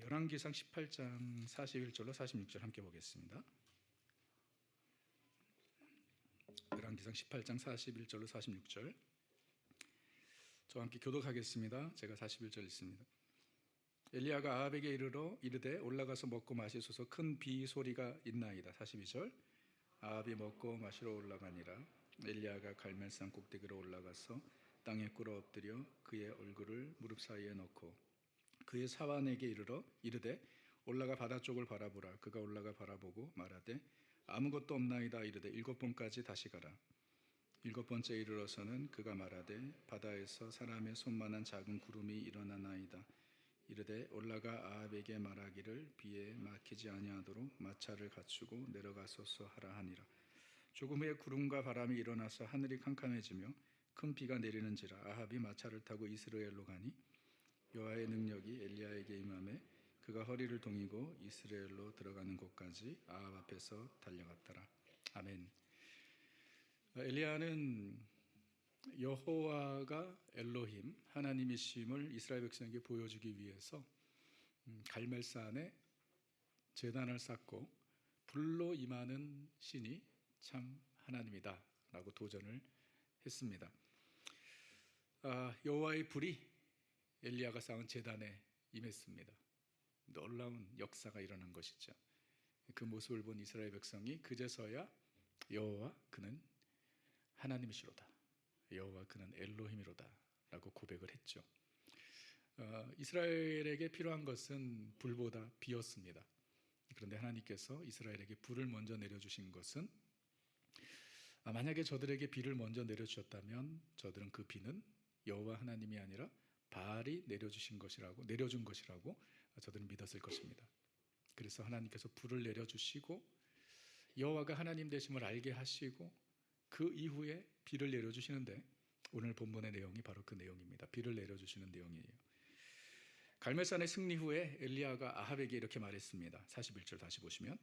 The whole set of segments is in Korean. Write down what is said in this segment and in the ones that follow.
열왕기상 18장 41절로 46절 함께 보겠습니다. 열왕기상 18장 41절로 46절 저와 함께 교독하겠습니다. 제가 41절 읽습니다. 엘리야가 아합에게 이르되 올라가서 먹고 마시소서, 큰 비 소리가 있나이다. 42절 아합이 먹고 마시러 올라가니라. 엘리야가 갈멜산 꼭대기로 올라가서 땅에 꿇어 엎드려 그의 얼굴을 무릎 사이에 넣고 그의 사환에게 이르되 올라가 바다 쪽을 바라보라. 그가 올라가 바라보고 말하되 아무것도 없나이다. 이르되 7번까지 다시 가라. 7번째 이르러서는 그가 말하되 바다에서 사람의 손만한 작은 구름이 일어나나이다. 이르되 올라가 아합에게 말하기를 비에 막히지 아니하도록 마차를 갖추고 내려가소서 하라 하니라. 조금 후에 구름과 바람이 일어나서 하늘이 캄캄해지며 큰 비가 내리는지라. 아합이 마차를 타고 이스라엘로 가니 여호와의 능력이 엘리야에게 임하매 그가 허리를 동이고 이스라엘로 들어가는 곳까지 아합 앞에서 달려갔더라. 아멘. 엘리야는 여호와가 엘로힘 하나님이심을 이스라엘 백성에게 보여주기 위해서 갈멜산에 제단을 쌓고 불로 임하는 신이 참 하나님이다 라고 도전을 했습니다. 여호와의 불이 엘리야가 쌓은 제단에 임했습니다. 놀라운 역사가 일어난 것이죠. 그 모습을 본 이스라엘 백성이 그제서야 여호와 그는 하나님이시로다, 여호와 그는 엘로힘이로다 라고 고백을 했죠. 이스라엘에게 필요한 것은 불보다 비였습니다. 그런데 하나님께서 이스라엘에게 불을 먼저 내려주신 것은 만약에 저들에게 비를 먼저 내려주셨다면 저들은 그 비는 여호와 하나님이 아니라 바알이 내려준 것이라고 저들은 믿었을 것입니다. 그래서 하나님께서 불을 내려주시고 여호와가 하나님 되심을 알게 하시고 그 이후에 비를 내려주시는데 오늘 본문의 내용이 바로 그 내용입니다. 비를 내려주시는 내용이에요. 갈멜산의 승리 후에 엘리야가 아합에게 이렇게 말했습니다. 41절 다시 보시면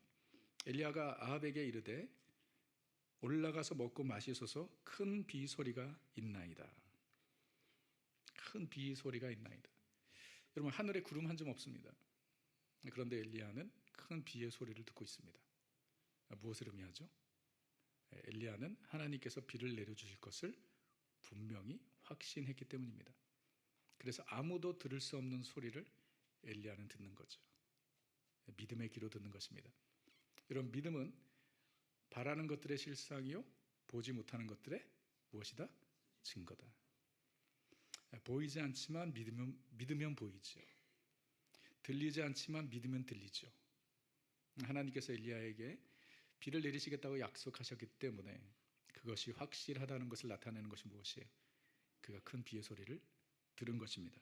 엘리야가 아합에게 이르되 올라가서 먹고 마시소서, 큰 비 소리가 있나이다. 큰 비 소리가 있나이다. 여러분, 하늘에 구름 한 점 없습니다. 그런데 엘리야는 큰 비의 소리를 듣고 있습니다. 무엇을 의미하죠? 엘리야는 하나님께서 비를 내려주실 것을 분명히 확신했기 때문입니다. 그래서 아무도 들을 수 없는 소리를 엘리야는 듣는 거죠. 믿음의 귀로 듣는 것입니다. 여러분, 믿음은 바라는 것들의 실상이요 보지 못하는 것들의 무엇이다? 증거다. 보이지 않지만 믿으면 보이죠. 들리지 않지만 믿으면 들리죠. 하나님께서 엘리야에게 비를 내리시겠다고 약속하셨기 때문에 그것이 확실하다는 것을 나타내는 것이 무엇이에요? 그가 큰 비의 소리를 들은 것입니다.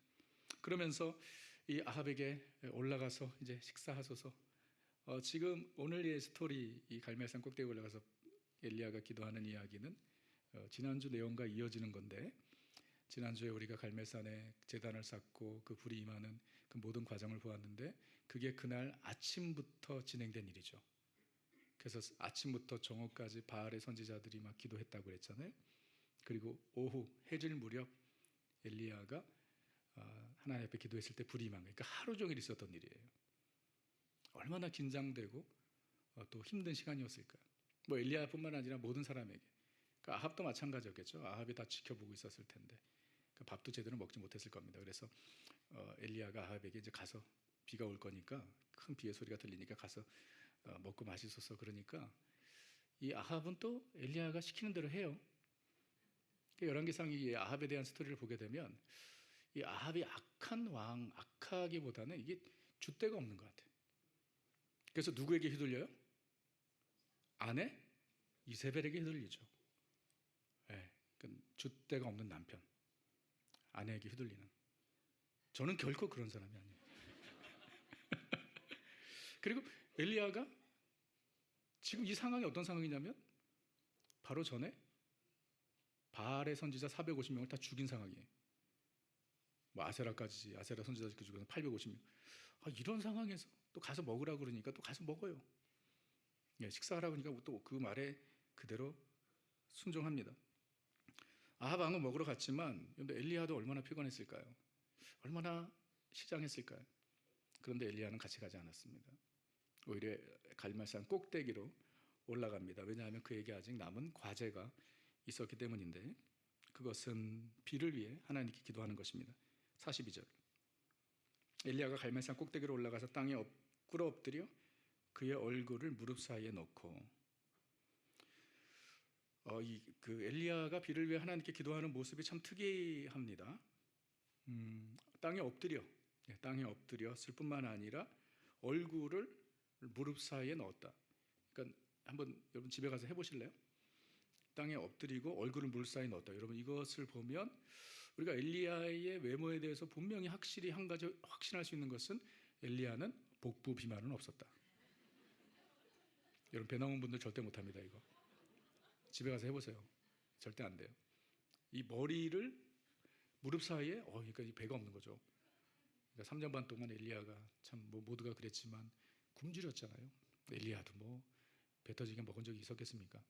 그러면서 이 아합에게 올라가서 이제 식사하소서. 지금 오늘의 스토리, 이 갈멜산 꼭대기에 올라가서 엘리야가 기도하는 이야기는 지난주 내용과 이어지는 건데, 지난주에 우리가 갈멜산에 제단을 쌓고 그 불이 임하는 그 모든 과정을 보았는데 그게 그날 아침부터 진행된 일이죠. 그래서 아침부터 정오까지 바알의 선지자들이 막 기도했다고 그랬잖아요. 그리고 오후 해질 무렵 엘리야가 하나님 앞에 기도했을 때 불이 임한 거예요. 그러니까 하루 종일 있었던 일이에요. 얼마나 긴장되고 또 힘든 시간이었을까요? 엘리야뿐만 아니라 모든 사람에게. 그러니까 아합도 마찬가지였겠죠. 아합이 다 지켜보고 있었을 텐데 밥도 제대로 먹지 못했을 겁니다. 그래서 엘리야가 아합에게 이제 가서 비가 올 거니까, 큰 비의 소리가 들리니까 가서 먹고 마시소서. 그러니까 이 아합은 또 엘리야가 시키는 대로 해요. 열왕기상 이 아합에 대한 스토리를 보게 되면 이 아합이 악한 왕, 악하기보다는 이게 줏대가 없는 것 같아요. 그래서 누구에게 휘둘려요? 아내 이세벨에게 휘둘리죠. 네, 줏대가 없는 남편, 아내에게 휘둘리는. 저는 결코 그런 사람이 아니에요. 그리고 엘리야가 지금 이 상황이 어떤 상황이냐면 바로 전에 바알의 선지자 450명을 다 죽인 상황이에요. 아세라 선지자 죽여서 850명. 이런 상황에서 또 가서 먹으라고 그러니까 또 가서 먹어요. 식사하라고 하니까 또 그 말에 그대로 순종합니다. 아합 왕은 먹으러 갔지만 엘리야도 얼마나 피곤했을까요? 얼마나 시장했을까요? 그런데 엘리야는 같이 가지 않았습니다. 오히려 갈멜산 꼭대기로 올라갑니다. 왜냐하면 그에게 아직 남은 과제가 있었기 때문인데, 그것은 비를 위해 하나님께 기도하는 것입니다. 42절, 엘리야가 갈멜산 꼭대기로 올라가서 땅에 꿇어 엎드려 그의 얼굴을 무릎 사이에 넣고, 엘리야가 비를 위해 하나님께 기도하는 모습이 참 특이합니다. 땅에 엎드렸을 뿐만 아니라 얼굴을 무릎 사이에 넣었다. 그러니까 한번 여러분 집에 가서 해보실래요? 땅에 엎드리고 얼굴을 무릎 사이에 넣었다. 여러분, 이것을 보면 우리가 엘리야의 외모에 대해서 분명히 확실히 한 가지 확신할 수 있는 것은, 엘리야는 복부 비만은 없었다. 여러분, 배 나온 분들 절대 못합니다. 이거 집에 가서 해보세요. 절대 안 돼요. 이 머리를 무릎 사이에, 그러니까 이 배가 없는 거죠. 그러니까 3년 반 동안 엘리야가 참 모두가 그랬지만 굶주렸잖아요. 엘리야도 배 터지게 먹은 적이 있었겠습니까?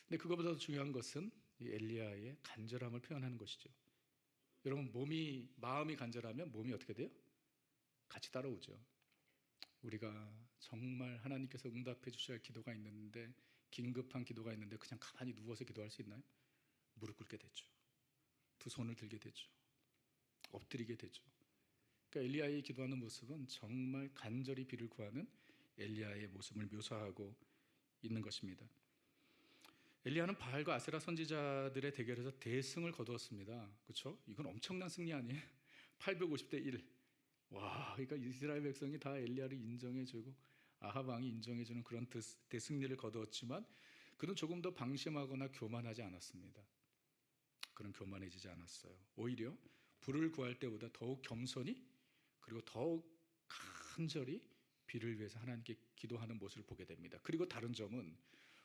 근데 그것보다 더 중요한 것은 이 엘리야의 간절함을 표현하는 것이죠. 여러분, 마음이 간절하면 몸이 어떻게 돼요? 같이 따라오죠. 우리가 정말 하나님께서 응답해 주셔야 할 기도가 있는데, 긴급한 기도가 있는데 그냥 가만히 누워서 기도할 수 있나요? 무릎 꿇게 되죠. 두 손을 들게 되죠. 엎드리게 되죠. 그러니까 엘리야의 기도하는 모습은 정말 간절히 비를 구하는 엘리야의 모습을 묘사하고 있는 것입니다. 엘리야는 바알과 아세라 선지자들의 대결에서 대승을 거두었습니다. 그렇죠? 이건 엄청난 승리 아니에요? 850대 1. 와, 그러니까 이스라엘 백성이 다 엘리야를 인정해주고 아합 왕이 인정해주는 그런 대승리를 거두었지만, 그는 조금 더 방심하거나 교만하지 않았습니다. 그는 교만해지지 않았어요. 오히려 불을 구할 때보다 더욱 겸손히, 그리고 더욱 간절히 비를 위해서 하나님께 기도하는 모습을 보게 됩니다. 그리고 다른 점은,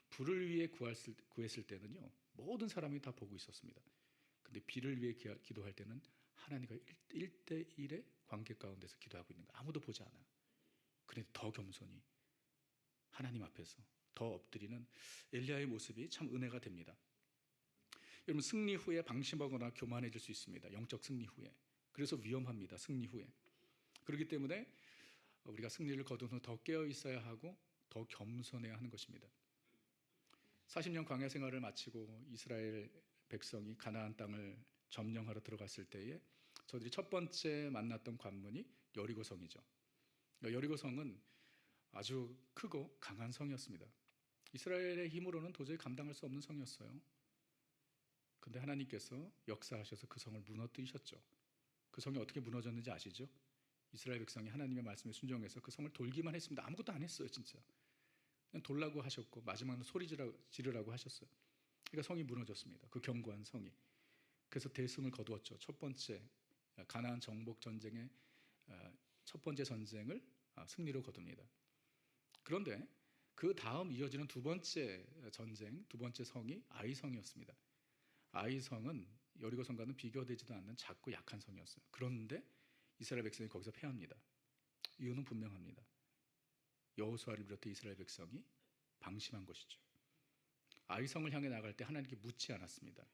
불을 위해 구했을 때는요, 모든 사람이 다 보고 있었습니다. 근데 비를 위해 기도할 때는 하나님과 1대1의 관계 가운데서 기도하고 있는 거예요. 아무도 보지 않아. 그런데 더 겸손히 하나님 앞에서 더 엎드리는 엘리야의 모습이 참 은혜가 됩니다. 여러분, 승리 후에 방심하거나 교만해질 수 있습니다. 영적 승리 후에. 그래서 위험합니다. 승리 후에. 그렇기 때문에 우리가 승리를 거둔 후 더 깨어 있어야 하고 더 겸손해야 하는 것입니다. 40년 광야 생활을 마치고 이스라엘 백성이 가나안 땅을 점령하러 들어갔을 때에 저들이 첫 번째 만났던 관문이 여리고성이죠. 여리고성은 아주 크고 강한 성이었습니다. 이스라엘의 힘으로는 도저히 감당할 수 없는 성이었어요. 그런데 하나님께서 역사하셔서 그 성을 무너뜨리셨죠. 그 성이 어떻게 무너졌는지 아시죠? 이스라엘 백성이 하나님의 말씀에 순종해서 그 성을 돌기만 했습니다. 아무것도 안 했어요. 진짜 그냥 돌라고 하셨고 마지막으로 소리 지르라고 하셨어요. 그러니까 성이 무너졌습니다. 그 견고한 성이. 그래서 대승을 거두었죠. 첫 번째 가나안 정복 전쟁의 첫 번째 전쟁을 승리로 거둡니다. 그런데 그 다음 이어지는 두 번째 전쟁, 두 번째 성이 아이성이었습니다. 아이성은 여리고성과는 비교되지도 않는 작고 약한 성이었어요. 그런데 이스라엘 백성이 거기서 패합니다. 이유는 분명합니다. 여호수아를 비롯해 이스라엘 백성이 방심한 것이죠. 아이성을 향해 나갈 때 하나님께 묻지 않았습니다.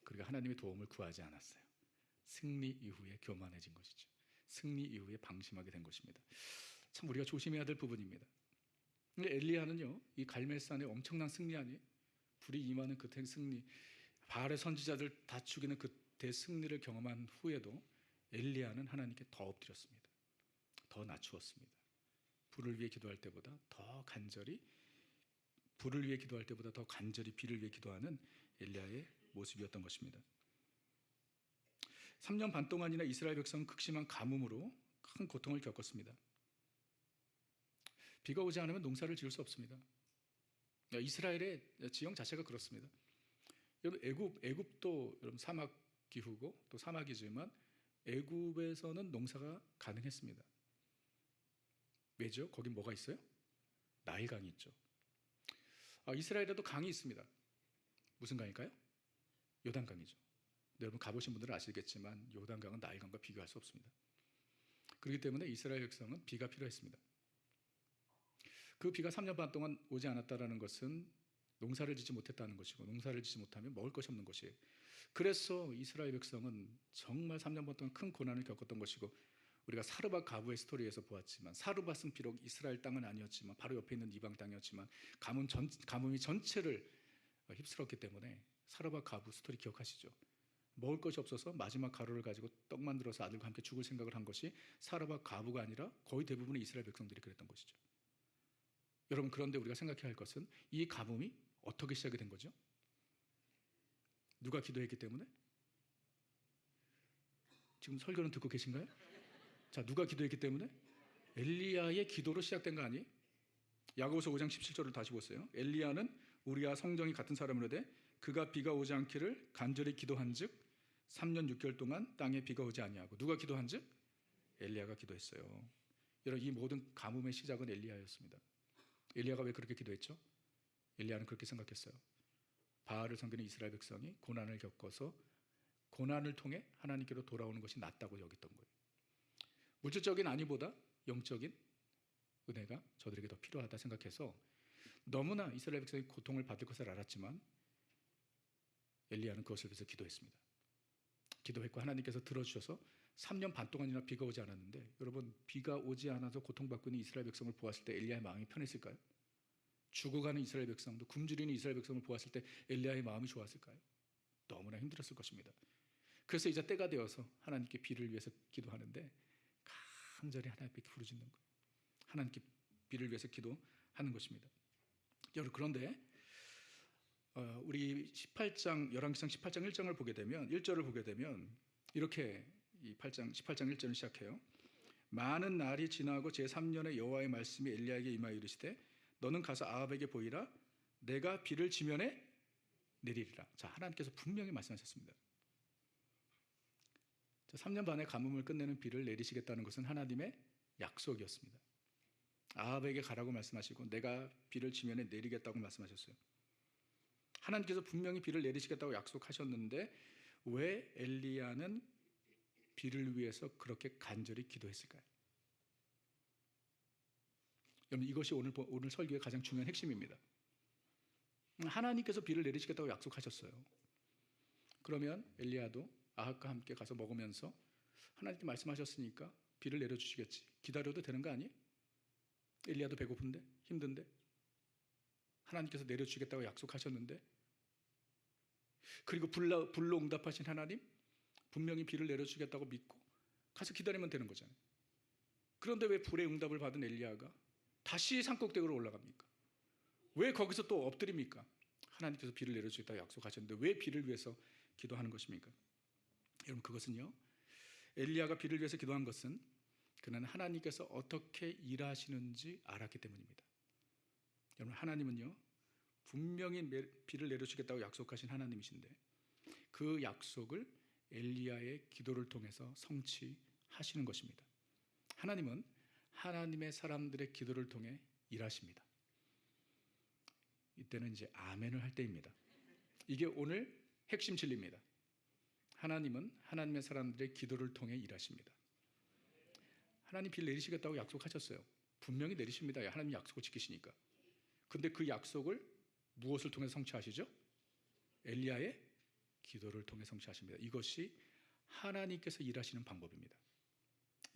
그리고 하나님의 도움을 구하지 않았어요. 승리 이후에 교만해진 것이죠. 승리 이후에 방심하게 된 것입니다. 참 우리가 조심해야 될 부분입니다. 근데 엘리야는요, 이 갈멜산의 엄청난 승리 아니에요? 불이 임하는 그 승리, 바알의 선지자들 다 죽이는 그 대승리를 경험한 후에도 엘리야는 하나님께 더 엎드렸습니다. 더 낮추었습니다. 불을 위해 기도할 때보다 더 간절히, 불을 위해 기도할 때보다 더 간절히 비를 위해 기도하는 엘리야의 모습이었던 것입니다. 3년 반 동안이나 이스라엘 백성은 극심한 가뭄으로 큰 고통을 겪었습니다. 비가 오지 않으면 농사를 지을 수 없습니다. 이스라엘의 지형 자체가 그렇습니다. 여러분, 애굽도 여러분 사막 기후고 또 사막이지만 애굽에서는 농사가 가능했습니다. 왜죠? 거기 뭐가 있어요? 나일강이 있죠. 이스라엘에도 강이 있습니다. 무슨 강일까요? 요단강이죠. 여러분 가보신 분들은 아시겠지만 요단강은 나일강과 비교할 수 없습니다. 그렇기 때문에 이스라엘 백성은 비가 필요했습니다. 그 비가 3년 반 동안 오지 않았다는 것은 농사를 짓지 못했다는 것이고, 농사를 짓지 못하면 먹을 것이 없는 것이에요. 그래서 이스라엘 백성은 정말 3년 반 동안 큰 고난을 겪었던 것이고, 우리가 사르밧 가부의 스토리에서 보았지만, 사르밧은 비록 이스라엘 땅은 아니었지만 바로 옆에 있는 이방 땅이었지만 가뭄이 전체를 휩쓸었기 때문에 사르밧 가부 스토리 기억하시죠? 먹을 것이 없어서 마지막 가루를 가지고 떡 만들어서 아들과 함께 죽을 생각을 한 것이 사르밧 가부가 아니라 거의 대부분의 이스라엘 백성들이 그랬던 것이죠. 여러분, 그런데 우리가 생각해야 할 것은 이 가뭄이 어떻게 시작이 된 거죠? 누가 기도했기 때문에? 지금 설교는 듣고 계신가요? 자, 누가 기도했기 때문에? 엘리야의 기도로 시작된 거 아니에요? 야고보서 5장 17절을 다시 보세요. 엘리야는 우리와 성정이 같은 사람이로되 그가 비가 오지 않기를 간절히 기도한즉 3년 6개월 동안 땅에 비가 오지 아니하고. 누가 기도한즉? 엘리야가 기도했어요. 여러분, 이 모든 가뭄의 시작은 엘리야였습니다. 엘리야가 왜 그렇게 기도했죠? 엘리야는 그렇게 생각했어요. 바알을 섬기는 이스라엘 백성이 고난을 겪어서 고난을 통해 하나님께로 돌아오는 것이 낫다고 여겼던 거예요. 물질적인 안위보다 영적인 은혜가 저들에게 더 필요하다 생각해서 너무나 이스라엘 백성이 고통을 받을 것을 알았지만 엘리야는 그것을 위해서 기도했습니다. 기도했고 하나님께서 들어주셔서 3년 반 동안이나 비가 오지 않았는데, 여러분, 비가 오지 않아서 고통받고 있는 이스라엘 백성을 보았을 때 엘리야의 마음이 편했을까요? 죽어가는 이스라엘 백성도, 굶주리는 이스라엘 백성을 보았을 때 엘리야의 마음이 좋았을까요? 너무나 힘들었을 것입니다. 그래서 이제 때가 되어서 하나님께 비를 위해서 기도하는데 간절히 하나님께 부르짖는 거예요. 하나님께 비를 위해서 기도하는 것입니다. 여러분, 그런데 우리 18장 열왕기상 18장 1장을 보게 되면 1절을 보게 되면 이렇게 이 18장 1절을 시작해요. 많은 날이 지나고 제3년에 여호와의 말씀이 엘리야에게 임하여 이르시되 너는 가서 아합에게 보이라. 내가 비를 지면에 내리리라. 자, 하나님께서 분명히 말씀하셨습니다. 자, 3년 반의 가뭄을 끝내는 비를 내리시겠다는 것은 하나님의 약속이었습니다. 아합에게 가라고 말씀하시고 내가 비를 지면에 내리겠다고 말씀하셨어요. 하나님께서 분명히 비를 내리시겠다고 약속하셨는데 왜 엘리야는 비를 위해서 그렇게 간절히 기도했을까요? 여러분, 이것이 오늘 설교의 가장 중요한 핵심입니다. 하나님께서 비를 내리시겠다고 약속하셨어요. 그러면 엘리야도 아합과 함께 가서 먹으면서 하나님께 말씀하셨으니까 비를 내려주시겠지, 기다려도 되는 거 아니에요? 엘리야도 배고픈데, 힘든데, 하나님께서 내려주시겠다고 약속하셨는데, 그리고 불로 응답하신 하나님, 분명히 비를 내려주시겠다고 믿고 가서 기다리면 되는 거잖아요. 그런데 왜 불의 응답을 받은 엘리야가 다시 산꼭대기로 올라갑니까? 왜 거기서 또 엎드립니까? 하나님께서 비를 내려주겠다고 약속하셨는데 왜 비를 위해서 기도하는 것입니까? 여러분, 그것은요, 엘리야가 비를 위해서 기도한 것은 그는 하나님께서 어떻게 일하시는지 알았기 때문입니다. 여러분, 하나님은요, 분명히 비를 내려주겠다고 약속하신 하나님이신데 그 약속을 엘리야의 기도를 통해서 성취하시는 것입니다. 하나님은 하나님의 사람들의 기도를 통해 일하십니다. 이때는 이제 아멘을 할 때입니다. 이게 오늘 핵심 진리입니다. 하나님은 하나님의 사람들의 기도를 통해 일하십니다. 하나님 비를 내리시겠다고 약속하셨어요. 분명히 내리십니다. 하나님 약속을 지키시니까. 근데 그 약속을 무엇을 통해서 성취하시죠? 엘리야의 기도를 통해 성취하십니다. 이것이 하나님께서 일하시는 방법입니다.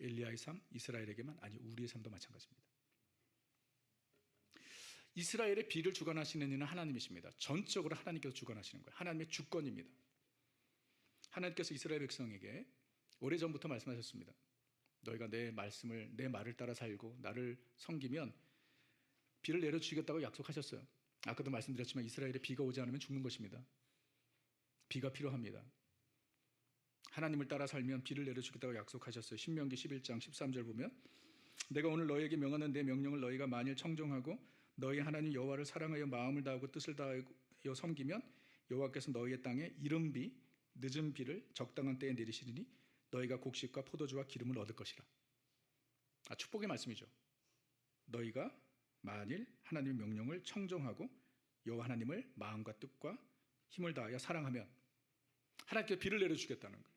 엘리야의 삶, 이스라엘에게만, 아니 우리의 삶도 마찬가지입니다. 이스라엘의 비를 주관하시는 이는 하나님이십니다. 전적으로 하나님께서 주관하시는 거예요. 하나님의 주권입니다. 하나님께서 이스라엘 백성에게 오래전부터 말씀하셨습니다. 너희가 내 말을 따라 살고 나를 섬기면 비를 내려주시겠다고 약속하셨어요. 아까도 말씀드렸지만 이스라엘에 비가 오지 않으면 죽는 것입니다. 비가 필요합니다. 하나님을 따라 살면 비를 내려주겠다고 약속하셨어요. 신명기 11장 13절 보면 내가 오늘 너희에게 명하는 내 명령을 너희가 만일 청종하고 너희 하나님 여호와를 사랑하여 마음을 다하고 뜻을 다하여 섬기면 여호와께서 너희의 땅에 이른 비, 늦은 비를 적당한 때에 내리시리니 너희가 곡식과 포도주와 기름을 얻을 것이라. 축복의 말씀이죠. 너희가 만일 하나님의 명령을 청종하고 여호와 하나님을 마음과 뜻과 힘을 다하여 사랑하면 하나님께서 비를 내려주겠다는 거예요.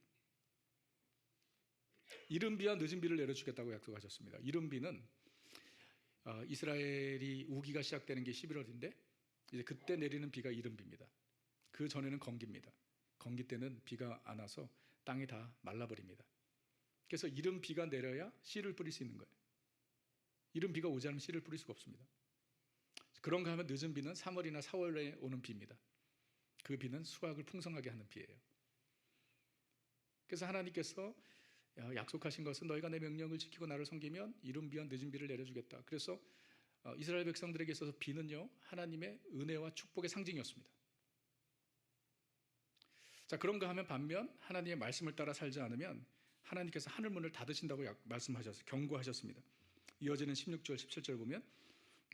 이른 비와 늦은 비를 내려주겠다고 약속하셨습니다. 이른 비는 이스라엘이 우기가 시작되는 게 11월인데 이제 그때 내리는 비가 이른 비입니다. 그 전에는 건기입니다. 건기 때는 비가 안 와서 땅이 다 말라버립니다. 그래서 이른 비가 내려야 씨를 뿌릴 수 있는 거예요. 이른 비가 오지 않으면 씨를 뿌릴 수가 없습니다. 그런가 하면 늦은 비는 3월이나 4월에 오는 비입니다. 그 비는 수확을 풍성하게 하는 비예요. 그래서 하나님께서 약속하신 것은 너희가 내 명령을 지키고 나를 섬기면 이른 비와 늦은 비를 내려주겠다. 그래서 이스라엘 백성들에게 있어서 비는요, 하나님의 은혜와 축복의 상징이었습니다. 자, 그런가 하면 반면 하나님의 말씀을 따라 살지 않으면 하나님께서 하늘 문을 닫으신다고 말씀하셨어요. 경고하셨습니다. 이어지는 16절 17절 보면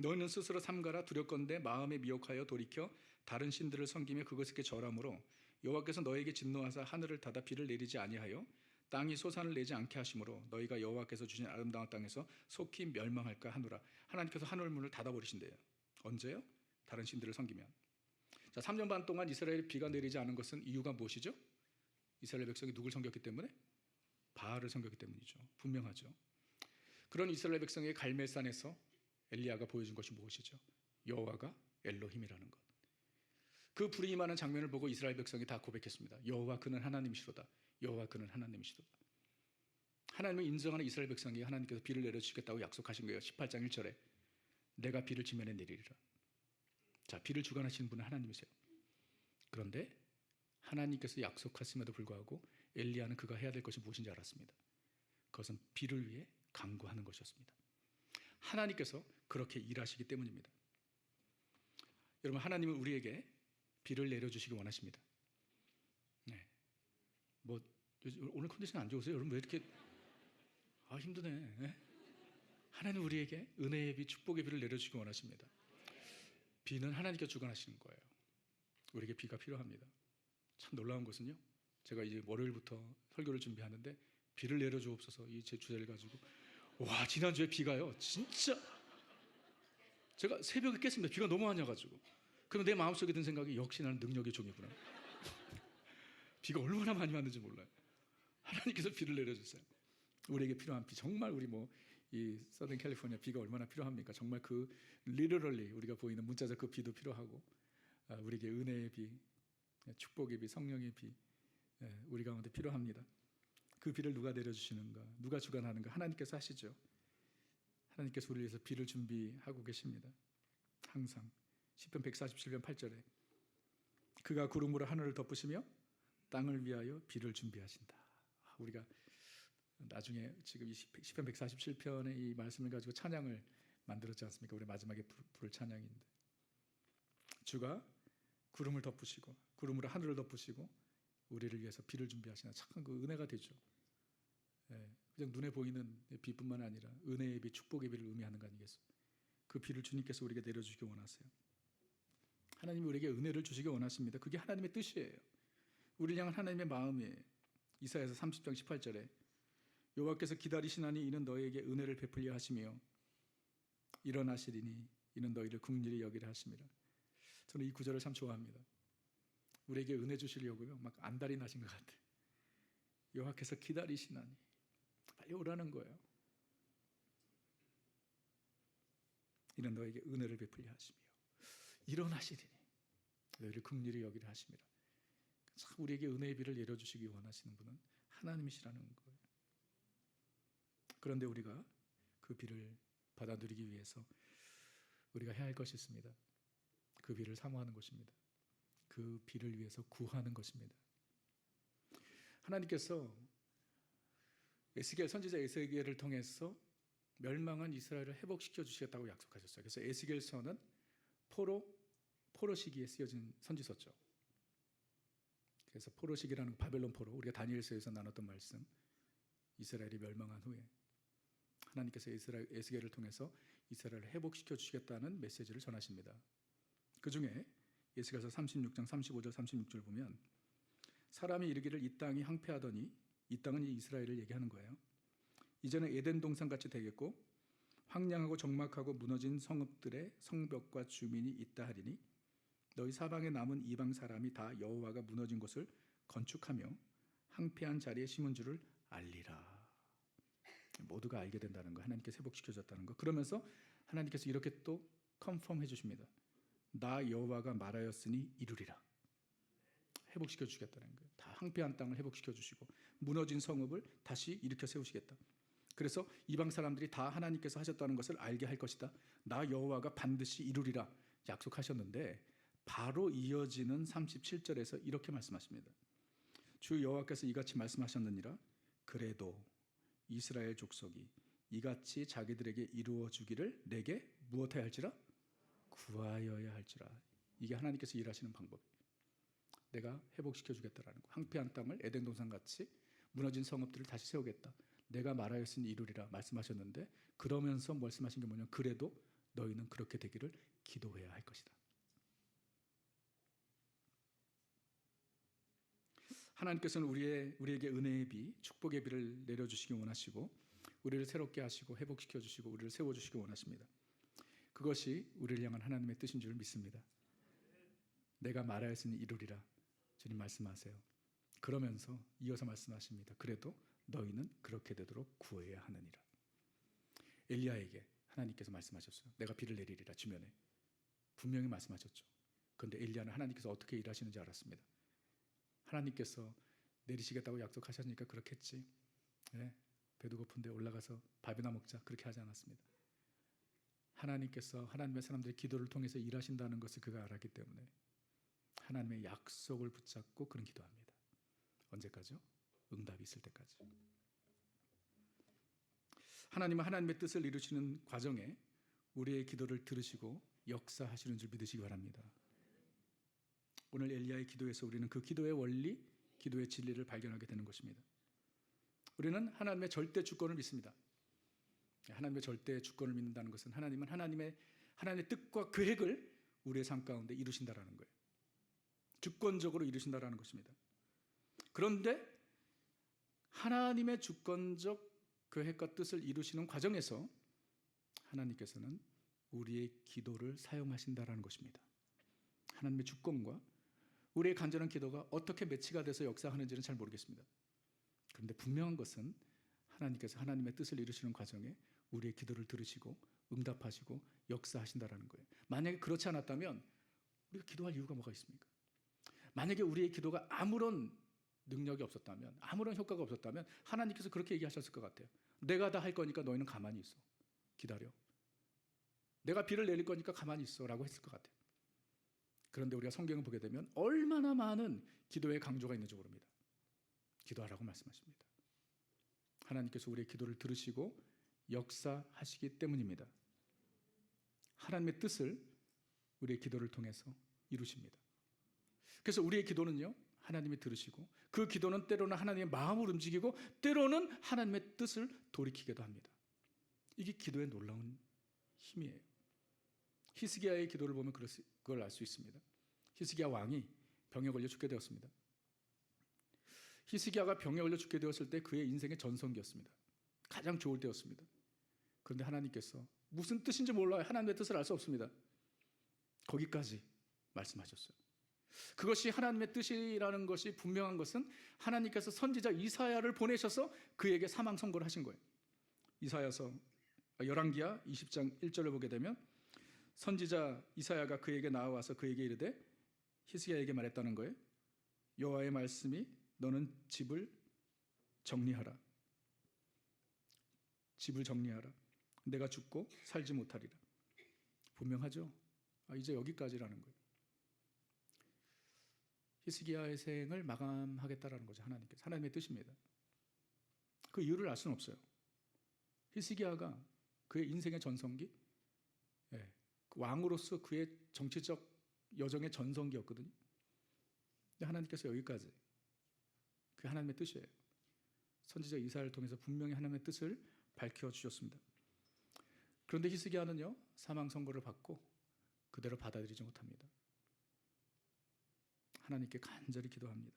너희는 스스로 삼가라 두렵건대 마음에 미혹하여 돌이켜 다른 신들을 섬기며 그것에게 절함으로 여호와께서 너희에게 진노하사 하늘을 닫아 비를 내리지 아니하여 땅이 소산을 내지 않게 하심으로 너희가 여호와께서 주신 아름다운 땅에서 속히 멸망할까 하노라. 하나님께서 하늘 문을 닫아버리신대요. 언제요? 다른 신들을 섬기면. 자, 3년 반 동안 이스라엘에 비가 내리지 않은 것은 이유가 무엇이죠? 이스라엘 백성이 누굴 섬겼기 때문에? 바알을 섬겼기 때문이죠. 분명하죠. 그런 이스라엘 백성의 갈멜산에서 엘리야가 보여준 것이 무엇이죠? 여호와가 엘로힘이라는 것. 그 불이 임하는 장면을 보고 이스라엘 백성이 다 고백했습니다. 여호와 그는 하나님이시로다. 여호와 그는 하나님이시로다. 하나님을 인정하는 이스라엘 백성이 하나님께서 비를 내려주시겠다고 약속하신 거예요. 18장 1절에 내가 비를 지면에 내리리라. 자, 비를 주관하시는 분은 하나님이세요. 그런데 하나님께서 약속하심에도 불구하고 엘리야는 그가 해야 될 것이 무엇인지 알았습니다. 그것은 비를 위해 간구하는 것이었습니다. 하나님께서 그렇게 일하시기 때문입니다. 여러분, 하나님은 우리에게 비를 내려주시기 원하십니다. 네. 오늘 컨디션 안 좋으세요? 여러분 왜 이렇게 힘드네. 네? 하나님 우리에게 은혜의 비, 축복의 비를 내려주시기 원하십니다. 비는 하나님께서 주관하시는 거예요. 우리에게 비가 필요합니다. 참 놀라운 것은요, 제가 이제 월요일부터 설교를 준비하는데 비를 내려주옵소서 이 제 주제를 가지고 와, 지난주에 비가요 진짜 제가 새벽에 깼습니다. 비가 너무 많이 와가지고. 그럼 내 마음속에 든 생각이 역시 나는 능력의 종이구나. 비가 얼마나 많이 왔는지 몰라요. 하나님께서 비를 내려주세요. 우리에게 필요한 비, 정말 우리 이 서든 캘리포니아 비가 얼마나 필요합니까? 정말 그 리터럴리 우리가 보이는 문자적 그 비도 필요하고, 우리에게 은혜의 비, 축복의 비, 성령의 비, 우리 가운데 필요합니다. 그 비를 누가 내려주시는가? 누가 주관하는가? 하나님께서 하시죠. 하나님께서 우리를 위해서 비를 준비하고 계십니다. 항상 시편 147편 8절에 그가 구름으로 하늘을 덮으시며 땅을 위하여 비를 준비하신다. 우리가 나중에 지금 이 시편 147편의 이 말씀을 가지고 찬양을 만들었지 않습니까? 우리 마지막에 부를 찬양인데, 주가 구름을 덮으시고 구름으로 하늘을 덮으시고 우리를 위해서 비를 준비하시나, 참 그 은혜가 되죠. 그냥 눈에 보이는 비뿐만 아니라 은혜의 비, 축복의 비를 의미하는 거 아니겠어요? 그 비를 주님께서 우리에게 내려주시기 원하세요. 하나님이 우리에게 은혜를 주시기 원하십니다. 그게 하나님의 뜻이에요. 우리를 향한 하나님의 마음이에요. 이사야서 30장 18절에 여호와께서 기다리시나니 이는 너희에게 은혜를 베풀려 하시며 일어나시리니 이는 너희를 긍휼히 여기려 하심이라. 저는 이 구절을 참 좋아합니다. 우리에게 은혜 주시려고요 막 안달이 나신 것 같아요. 여호와께서 기다리시나니 빨리 오라는 거예요. 이는 너에게 은혜를 베풀려 하시며 일어나시리니 너희를 긍휼히 여기려 하심이라. 참 우리에게 은혜의 비를 내려주시기 원하시는 분은 하나님이시라는 거예요. 그런데 우리가 그 비를 받아 누리기 위해서 우리가 해야 할 것이 있습니다. 그 비를 사모하는 것입니다. 그 비를 위해서 구하는 것입니다. 하나님께서 에스겔 선지자 에스겔을 통해서 멸망한 이스라엘을 회복시켜 주시겠다고 약속하셨어요. 그래서 에스겔서는 포로 시기에 쓰여진 선지서죠. 그래서 포로 시기라는 바벨론 포로, 우리가 다니엘서에서 나눴던 말씀, 이스라엘이 멸망한 후에 하나님께서 에스겔을 통해서 이스라엘을 회복시켜 주시겠다는 메시지를 전하십니다. 그 중에 에스겔서 36장 35절 36절 보면 사람이 이르기를 이 땅이 황폐하더니, 이 땅은 이스라엘을 얘기하는 거예요. 이제는 에덴 동산같이 되겠고 황량하고 적막하고 무너진 성읍들의 성벽과 주민이 있다 하리니 너희 사방에 남은 이방 사람이 다 여호와가 무너진 곳을 건축하며 황폐한 자리에 심은 줄을 알리라. 모두가 알게 된다는 거, 하나님께서 회복시켜줬다는 거. 그러면서 하나님께서 이렇게 또 컨펌해 주십니다. 나 여호와가 말하였으니 이루리라. 회복시켜 주겠다는 거예요. 다 황폐한 땅을 회복시켜 주시고 무너진 성읍을 다시 일으켜 세우시겠다. 그래서 이방 사람들이 다 하나님께서 하셨다는 것을 알게 할 것이다. 나 여호와가 반드시 이루리라 약속하셨는데 바로 이어지는 37절에서 이렇게 말씀하십니다. 주 여호와께서 이같이 말씀하셨느니라. 그래도 이스라엘 족속이 이같이 자기들에게 이루어 주기를 내게 무엇해야 할지라? 구하여야 할지라. 이게 하나님께서 일하시는 방법이에요. 내가 회복시켜 주겠다라는 거. 황폐한 땅을 에덴 동산 같이 무너진 성읍들을 다시 세우겠다. 내가 말하였으니 이루리라 말씀하셨는데 그러면서 말씀하신 게 뭐냐면 그래도 너희는 그렇게 되기를 기도해야 할 것이다. 하나님께서는 우리에게 은혜의 비, 축복의 비를 내려주시기 원하시고 우리를 새롭게 하시고 회복시켜 주시고 우리를 세워주시기 원하십니다. 그것이 우리를 향한 하나님의 뜻인 줄 믿습니다. 내가 말하였으니 이루리라 주님 말씀하세요. 그러면서 이어서 말씀하십니다. 그래도 너희는 그렇게 되도록 구해야 하느니라. 엘리야에게 하나님께서 말씀하셨어요. 내가 비를 내리리라 주면에 분명히 말씀하셨죠. 그런데 엘리야는 하나님께서 어떻게 일하시는지 알았습니다. 하나님께서 내리시겠다고 약속하셨으니까 그렇겠지. 네, 배도 고픈데 올라가서 밥이나 먹자 그렇게 하지 않았습니다. 하나님께서 하나님의 사람들의 기도를 통해서 일하신다는 것을 그가 알았기 때문에 하나님의 약속을 붙잡고 그는 기도합니다. 언제까지요? 응답이 있을 때까지. 하나님은 하나님의 뜻을 이루시는 과정에 우리의 기도를 들으시고 역사하시는 줄 믿으시기 바랍니다. 오늘 엘리야의 기도에서 우리는 그 기도의 원리, 기도의 진리를 발견하게 되는 것입니다. 우리는 하나님의 절대 주권을 믿습니다. 하나님의 절대 주권을 믿는다는 것은 하나님은 하나님의 뜻과 계획을 우리의 삶 가운데 이루신다라는 거예요. 주권적으로 이루신다라는 것입니다. 그런데 하나님의 주권적 계획과 뜻을 이루시는 과정에서 하나님께서는 우리의 기도를 사용하신다라는 것입니다. 하나님의 주권과 우리의 간절한 기도가 어떻게 매치가 돼서 역사하는지는 잘 모르겠습니다. 그런데 분명한 것은 하나님께서 하나님의 뜻을 이루시는 과정에 우리의 기도를 들으시고 응답하시고 역사하신다라는 거예요. 만약에 그렇지 않았다면 우리가 기도할 이유가 뭐가 있습니까? 만약에 우리의 기도가 아무런 능력이 없었다면, 아무런 효과가 없었다면 하나님께서 그렇게 얘기하셨을 것 같아요. 내가 다 할 거니까 너희는 가만히 있어. 기다려. 내가 비를 내릴 거니까 가만히 있어 라고 했을 것 같아요. 그런데 우리가 성경을 보게 되면 얼마나 많은 기도의 강조가 있는지 모릅니다. 기도하라고 말씀하십니다. 하나님께서 우리의 기도를 들으시고 역사하시기 때문입니다. 하나님의 뜻을 우리의 기도를 통해서 이루십니다. 그래서 우리의 기도는요, 하나님이 들으시고 그 기도는 때로는 하나님의 마음을 움직이고 때로는 하나님의 뜻을 돌이키기도 합니다. 이게 기도의 놀라운 힘이에요. 히스기야의 기도를 보면 그걸 알 수 있습니다. 히스기야 왕이 병에 걸려 죽게 되었습니다. 히스기야가 병에 걸려 죽게 되었을 때 그의 인생의 전성기였습니다. 가장 좋을 때였습니다. 그런데 하나님께서 무슨 뜻인지 몰라요. 하나님의 뜻을 알 수 없습니다. 거기까지 말씀하셨어요. 그것이 하나님의 뜻이라는 것이 분명한 것은 하나님께서 선지자 이사야를 보내셔서 그에게 사망 선고를 하신 거예요. 이사야서 열왕기하 20장 1절을 보게 되면 선지자 이사야가 그에게 나와서 그에게 이르되 히스기야에게 말했다는 거예요. 여호와의 말씀이 너는 집을 정리하라. 집을 정리하라. 내가 죽고 살지 못하리라. 분명하죠? 이제 여기까지라는 거예요. 히스기야의 생을 마감하겠다라는 거죠. 하나님께서. 하나님의 뜻입니다. 그 이유를 알 수는 없어요. 히스기야가 그의 인생의 전성기, 왕으로서 그의 정치적 여정의 전성기였거든요. 근데 하나님께서 여기까지, 그게 하나님의 뜻이에요. 선지자 이사야를 통해서 분명히 하나님의 뜻을 밝혀주셨습니다. 그런데 히스기야는요, 사망 선고를 받고 그대로 받아들이지 못합니다. 하나님께 간절히 기도합니다.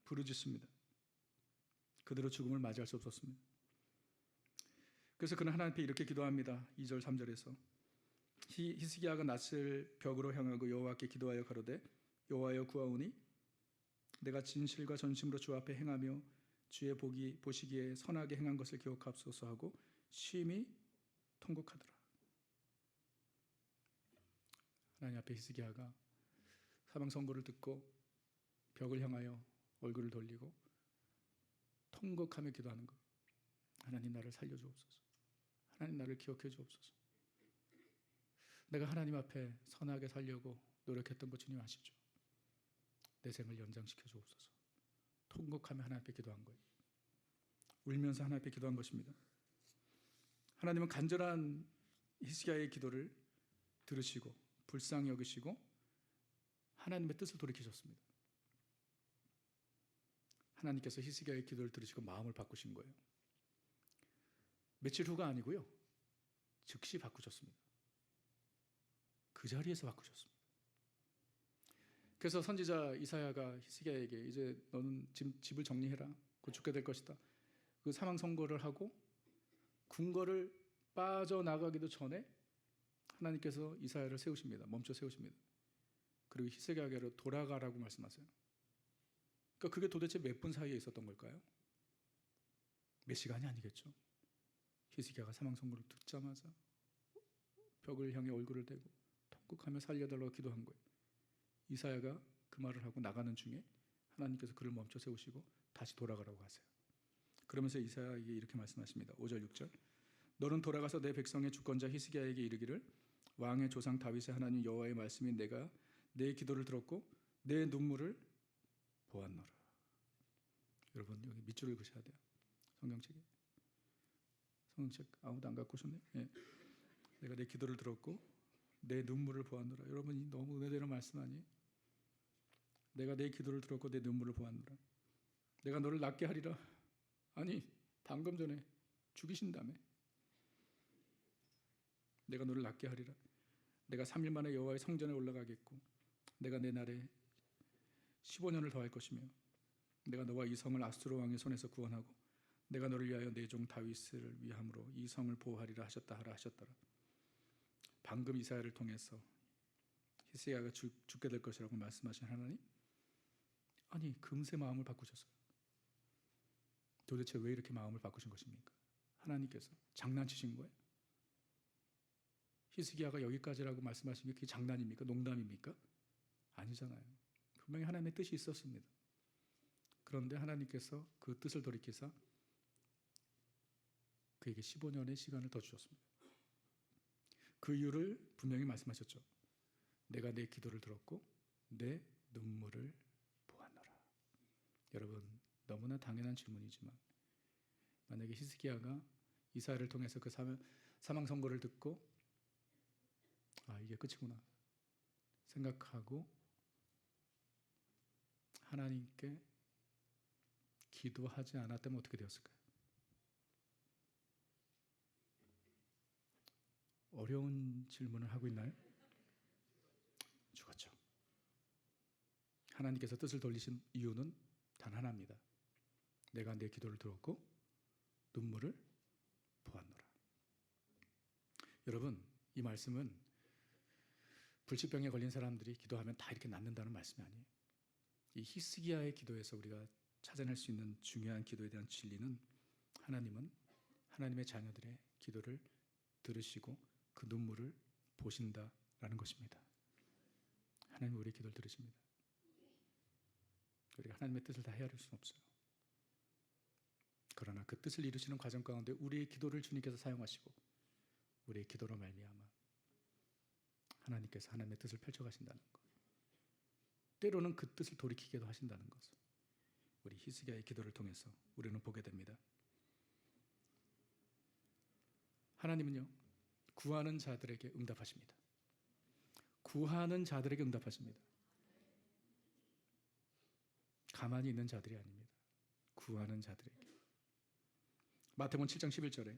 부르짖습니다. 그대로 죽음을 맞이할 수 없었습니다. 그래서 그는 하나님 앞에 이렇게 기도합니다. 2절 3절에서 히스기야가 낯을 벽으로 향하고 여호와께 기도하여 가로되 여호와여 구하오니 내가 진실과 전심으로 주 앞에 행하며 주의 보시기에 선하게 행한 것을 기억하옵소서 하고 심히 통곡하더라. 하나님 앞에 히스기야가 사망 선고를 듣고 벽을 향하여 얼굴을 돌리고 통곡하며 기도하는 것. 하나님 나를 살려주옵소서. 하나님 나를 기억해 주옵소서. 내가 하나님 앞에 선하게 살려고 노력했던 것 주님 아시죠? 내 생을 연장시켜 주옵소서. 통곡하며 하나님 앞에 기도한 거예요. 울면서 하나님 앞에 기도한 것입니다. 하나님은 간절한 히스기야의 기도를 들으시고 불쌍히 여기시고 하나님의 뜻을 돌이키셨습니다. 하나님께서 히스기야의 기도를 들으시고 마음을 바꾸신 거예요. 며칠 후가 아니고요. 즉시 바꾸셨습니다. 그 자리에서 바꾸셨습니다. 그래서 선지자 이사야가 히스기야에게 이제 너는 집을 정리해라. 곧 죽게 될 것이다. 그 사망 선고를 하고 궁궐을 빠져나가기도 전에 하나님께서 이사야를 세우십니다. 멈춰 세우십니다. 그리고 히스기야에게로 돌아가라고 말씀하세요. 그러니까 그게 도대체 몇 분 사이에 있었던 걸까요? 몇 시간이 아니겠죠. 히스기야가 사망 선고를 듣자마자 벽을 향해 얼굴을 대고 통곡하며 살려달라고 기도한 거예요. 이사야가 그 말을 하고 나가는 중에 하나님께서 그를 멈춰 세우시고 다시 돌아가라고 하세요. 그러면서 이사야에게 이렇게 말씀하십니다. 5절 6절 너는 돌아가서 내 백성의 주권자 히스기야에게 이르기를 왕의 조상 다윗의 하나님 여호와의 말씀이 내가 내 기도를 들었고 내 눈물을 보았노라. 여러분 여기 밑줄을 그셔야 돼요. 성경책에. 성경책 아무도 안 갖고 오셨네요. 예. 내가 내 기도를 들었고 내 눈물을 보았노라. 여러분 너무 은혜되는 말씀 아니에요? 내가 내 기도를 들었고 내 눈물을 보았노라. 내가 너를 낫게 하리라. 아니 방금 전에 죽이신다며. 내가 너를 낫게 하리라. 내가 3일 만에 여호와의 성전에 올라가겠고 내가 내 날에 15년을 더할 것이며 내가 너와 이 성을 아수르 왕의 손에서 구원하고 내가 너를 위하여 내 종 다윗을 위함으로 이 성을 보호하리라 하셨다 하라 하셨더라. 방금 이사야를 통해서 히스기야가 죽게 될 것이라고 말씀하신 하나님, 아니 금세 마음을 바꾸셨어요. 도대체 왜 이렇게 마음을 바꾸신 것입니까? 하나님께서 장난치신 거예요? 히스기야가 여기까지라고 말씀하신 게 그게 장난입니까? 농담입니까? 아니잖아요. 분명히 하나님의 뜻이 있었습니다. 그런데 하나님께서 그 뜻을 돌이키사 그에게 15년의 시간을 더 주셨습니다. 그 이유를 분명히 말씀하셨죠. 내가 내 기도를 들었고 내 눈물을 보았노라. 여러분 너무나 당연한 질문이지만 만약에 히스기야가 이사야를 통해서 그 사망 선고를 듣고 아 이게 끝이구나 생각하고 하나님께 기도하지 않았다면 어떻게 되었을까요? 어려운 질문을 하고 있나요? 죽었죠. 하나님께서 뜻을 돌리신 이유는 단 하나입니다. 내가 내 기도를 들었고 눈물을 보았노라. 여러분 이 말씀은 불치병에 걸린 사람들이 기도하면 다 이렇게 낫는다는 말씀이 아니에요. 이 히스기야의 기도에서 우리가 찾아낼 수 있는 중요한 기도에 대한 진리는 하나님은 하나님의 자녀들의 기도를 들으시고 그 눈물을 보신다라는 것입니다. 하나님 우리의 기도를 들으십니다. 우리가 하나님의 뜻을 다 헤아릴 수는 없어요. 그러나 그 뜻을 이루시는 과정 가운데 우리의 기도를 주님께서 사용하시고 우리의 기도로 말미암아 하나님께서 하나님의 뜻을 펼쳐가신다는 것, 때로는 그 뜻을 돌이키기도 하신다는 것을 우리 히스기야의 기도를 통해서 우리는 보게 됩니다. 하나님은요 구하는 자들에게 응답하십니다. 구하는 자들에게 응답하십니다. 가만히 있는 자들이 아닙니다. 구하는 자들에게. 마태복음 7장 11절에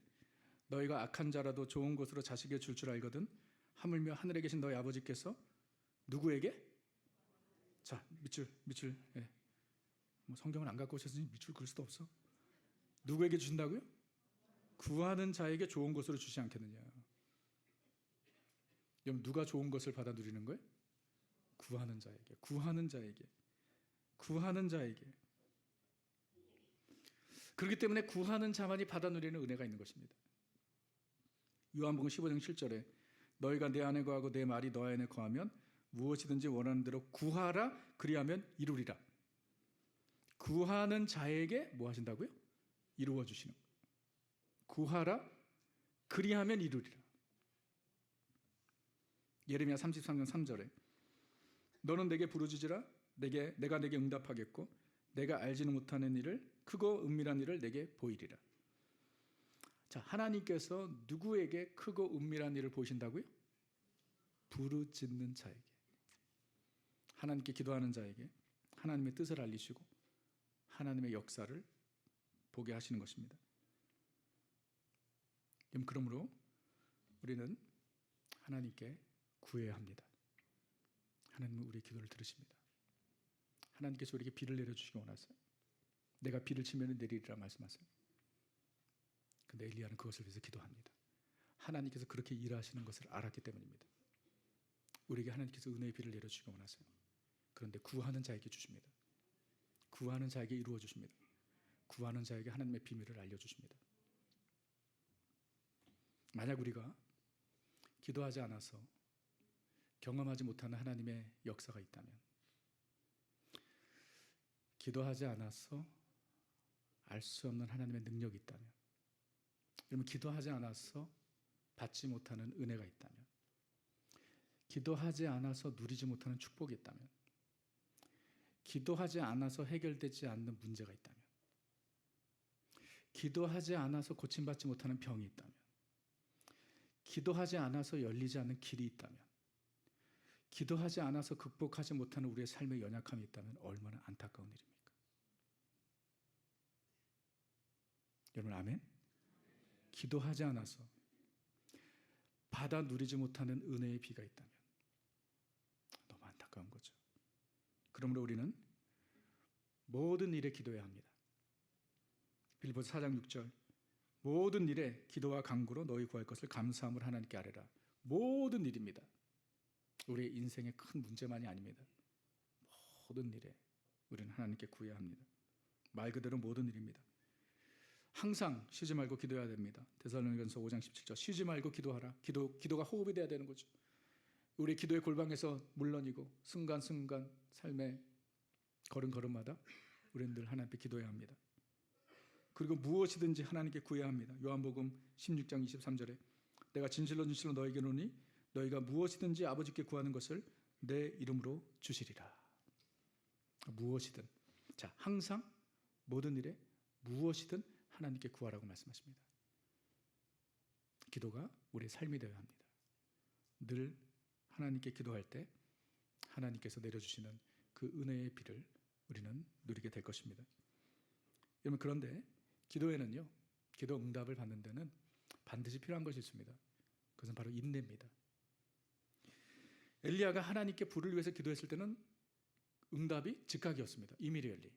너희가 악한 자라도 좋은 곳으로 자식에게 줄 줄 알거든 하물며 하늘에 계신 너희 아버지께서 누구에게? 자 밑줄 예. 뭐 성경을 안 갖고 오셨으니 밑줄 그을 수도 없어. 누구에게 주신다고요? 구하는 자에게 좋은 것으로 주지 않겠느냐. 그럼 누가 좋은 것을 받아 누리는 거예요? 구하는 자에게. 그렇기 때문에 구하는 자만이 받아 누리는 은혜가 있는 것입니다. 요한복음 15장 7절에 너희가 내 안에 거하고 내 말이 너 안에 거하면 무엇이든지 원하는 대로 구하라 그리하면 이루리라. 구하는 자에게 뭐 하신다고요? 이루어 주시는 거예요. 구하라 그리하면 이루리라. 예레미야 33장 3절에 너는 내게 부르짖으라 내가 내게 응답하겠고 내가 알지는 못하는 일을 크고 은밀한 일을 내게 보이리라. 자, 하나님께서 누구에게 크고 은밀한 일을 보이신다고요? 부르짖는 자에게, 하나님께 기도하는 자에게 하나님의 뜻을 알리시고 하나님의 역사를 보게 하시는 것입니다. 그러므로 우리는 하나님께 구해야 합니다. 하나님은 우리의 기도를 들으십니다. 하나님께서 우리에게 비를 내려주시기 원하세요. 내가 비를 치면 내리리라 말씀하세요. 근데 엘리야는 그것을 위해서 기도합니다. 하나님께서 그렇게 일하시는 것을 알았기 때문입니다. 우리에게 하나님께서 은혜의 비를 내려주시기 원하세요. 그런데 구하는 자에게 주십니다. 구하는 자에게 이루어 주십니다. 구하는 자에게 하나님의 비밀을 알려주십니다. 만약 우리가 기도하지 않아서 경험하지 못하는 하나님의 역사가 있다면, 기도하지 않아서 알 수 없는 하나님의 능력이 있다면, 여러분 기도하지 않아서 받지 못하는 은혜가 있다면, 기도하지 않아서 누리지 못하는 축복이 있다면, 기도하지 않아서 해결되지 않는 문제가 있다면, 기도하지 않아서 고침받지 못하는 병이 있다면, 기도하지 않아서 열리지 않는 길이 있다면, 기도하지 않아서 극복하지 못하는 우리의 삶의 연약함이 있다면 얼마나 안타까운 일입니까? 여러분 아멘? 기도하지 않아서 받아 누리지 못하는 은혜의 비가 있다면 너무 안타까운 거죠. 그러므로 우리는 모든 일에 기도해야 합니다. 빌립보서 4장 6절 모든 일에 기도와 간구로 너희 구할 것을 감사함을 하나님께 아뢰라. 모든 일입니다. 우리의 인생의 큰 문제만이 아닙니다. 모든 일에 우리는 하나님께 구해야 합니다. 말 그대로 모든 일입니다. 항상 쉬지 말고 기도해야 됩니다. 데살로니가전서 5장 17절 쉬지 말고 기도하라. 기도가 호흡이 돼야 되는 거죠. 우리 기도의 골방에서 물론이고 순간순간 삶의 걸음걸음마다 우리는 늘 하나님 앞에 기도해야 합니다. 그리고 무엇이든지 하나님께 구해야 합니다. 요한복음 16장 23절에 내가 진실로 너에게 이르노니 너희가 무엇이든지 아버지께 구하는 것을 내 이름으로 주시리라. 무엇이든, 자, 항상 모든 일에 무엇이든 하나님께 구하라고 말씀하십니다. 기도가 우리의 삶이 되어야 합니다. 늘 하나님께 기도할 때 하나님께서 내려주시는 그 은혜의 비를 우리는 누리게 될 것입니다. 여러분 그런데 기도에는요, 기도 응답을 받는 데는 반드시 필요한 것이 있습니다. 그것은 바로 인내입니다. 엘리야가 하나님께 불을 위해서 기도했을 때는 응답이 즉각이었습니다. 이미디얼리.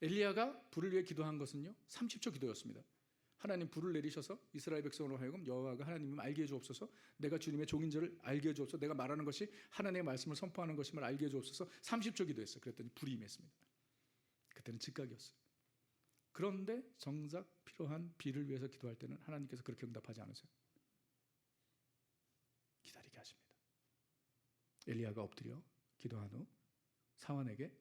엘리야가 불을 위해 기도한 것은요 30초 기도였습니다. 하나님 불을 내리셔서 이스라엘 백성으로 하여금 여호와가 하나님을 알게 해주옵소서, 내가 주님의 종인 줄을 알게 해주옵소서, 내가 말하는 것이 하나님의 말씀을 선포하는 것임을 알게 해주옵소서. 30초 기도했어요. 그랬더니 불이 임했습니다. 그때는 즉각이었어요. 그런데 정작 필요한 비를 위해서 기도할 때는 하나님께서 그렇게 응답하지 않으세요. 기다리게 하십니다. 엘리야가 엎드려 기도한 후 사환에게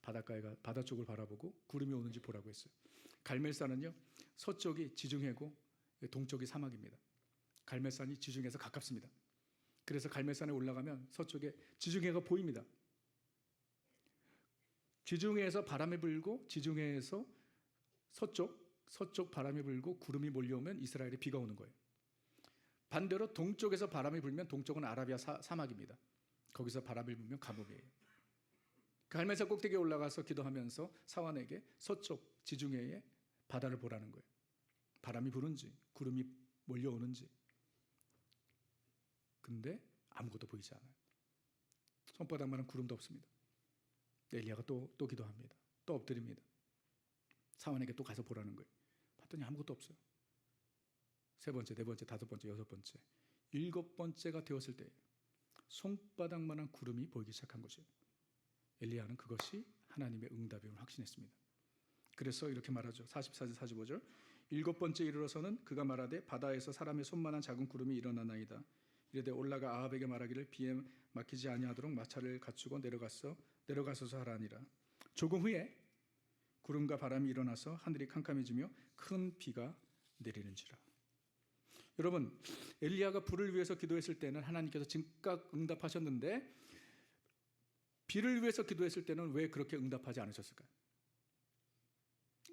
바다 쪽을 바라보고 구름이 오는지 보라고 했어요. 갈멜산은요 서쪽이 지중해고 동쪽이 사막입니다. 갈멜산이 지중해에서 가깝습니다. 그래서 갈멜산에 올라가면 서쪽에 지중해가 보입니다. 지중해에서 바람이 불고 지중해에서 서쪽 바람이 불고 구름이 몰려오면 이스라엘에 비가 오는 거예요. 반대로 동쪽에서 바람이 불면 동쪽은 아라비아 사막입니다. 거기서 바람이 불면 가뭄이에요. 갈멜산 꼭대기에 올라가서 기도하면서 사환에게 서쪽 지중해의 바다를 보라는 거예요. 바람이 부는지 구름이 몰려오는지. 근데 아무것도 보이지 않아요. 손바닥만한 구름도 없습니다. 엘리야가 또 기도합니다. 또 엎드립니다. 사환에게 또 가서 보라는 거예요. 봤더니 아무것도 없어요. 세 번째, 네 번째, 다섯 번째, 여섯 번째, 일곱 번째가 되었을 때 손바닥만한 구름이 보이기 시작한 것이에요. 엘리야는 그것이 하나님의 응답임을 확신했습니다. 그래서 이렇게 말하죠. 44절 45절 일곱 번째 이르러서는 그가 말하되 바다에서 사람의 손만한 작은 구름이 일어나나이다. 이르되 올라가 아합에게 말하기를 비에 막히지 아니하도록 마차를 갖추고 내려가서서 하라니라. 조금 후에 구름과 바람이 일어나서 하늘이 캄캄해지며 큰 비가 내리는지라. 여러분, 엘리야가 불을 위해서 기도했을 때는 하나님께서 즉각 응답하셨는데 비를 위해서 기도했을 때는 왜 그렇게 응답하지 않으셨을까요?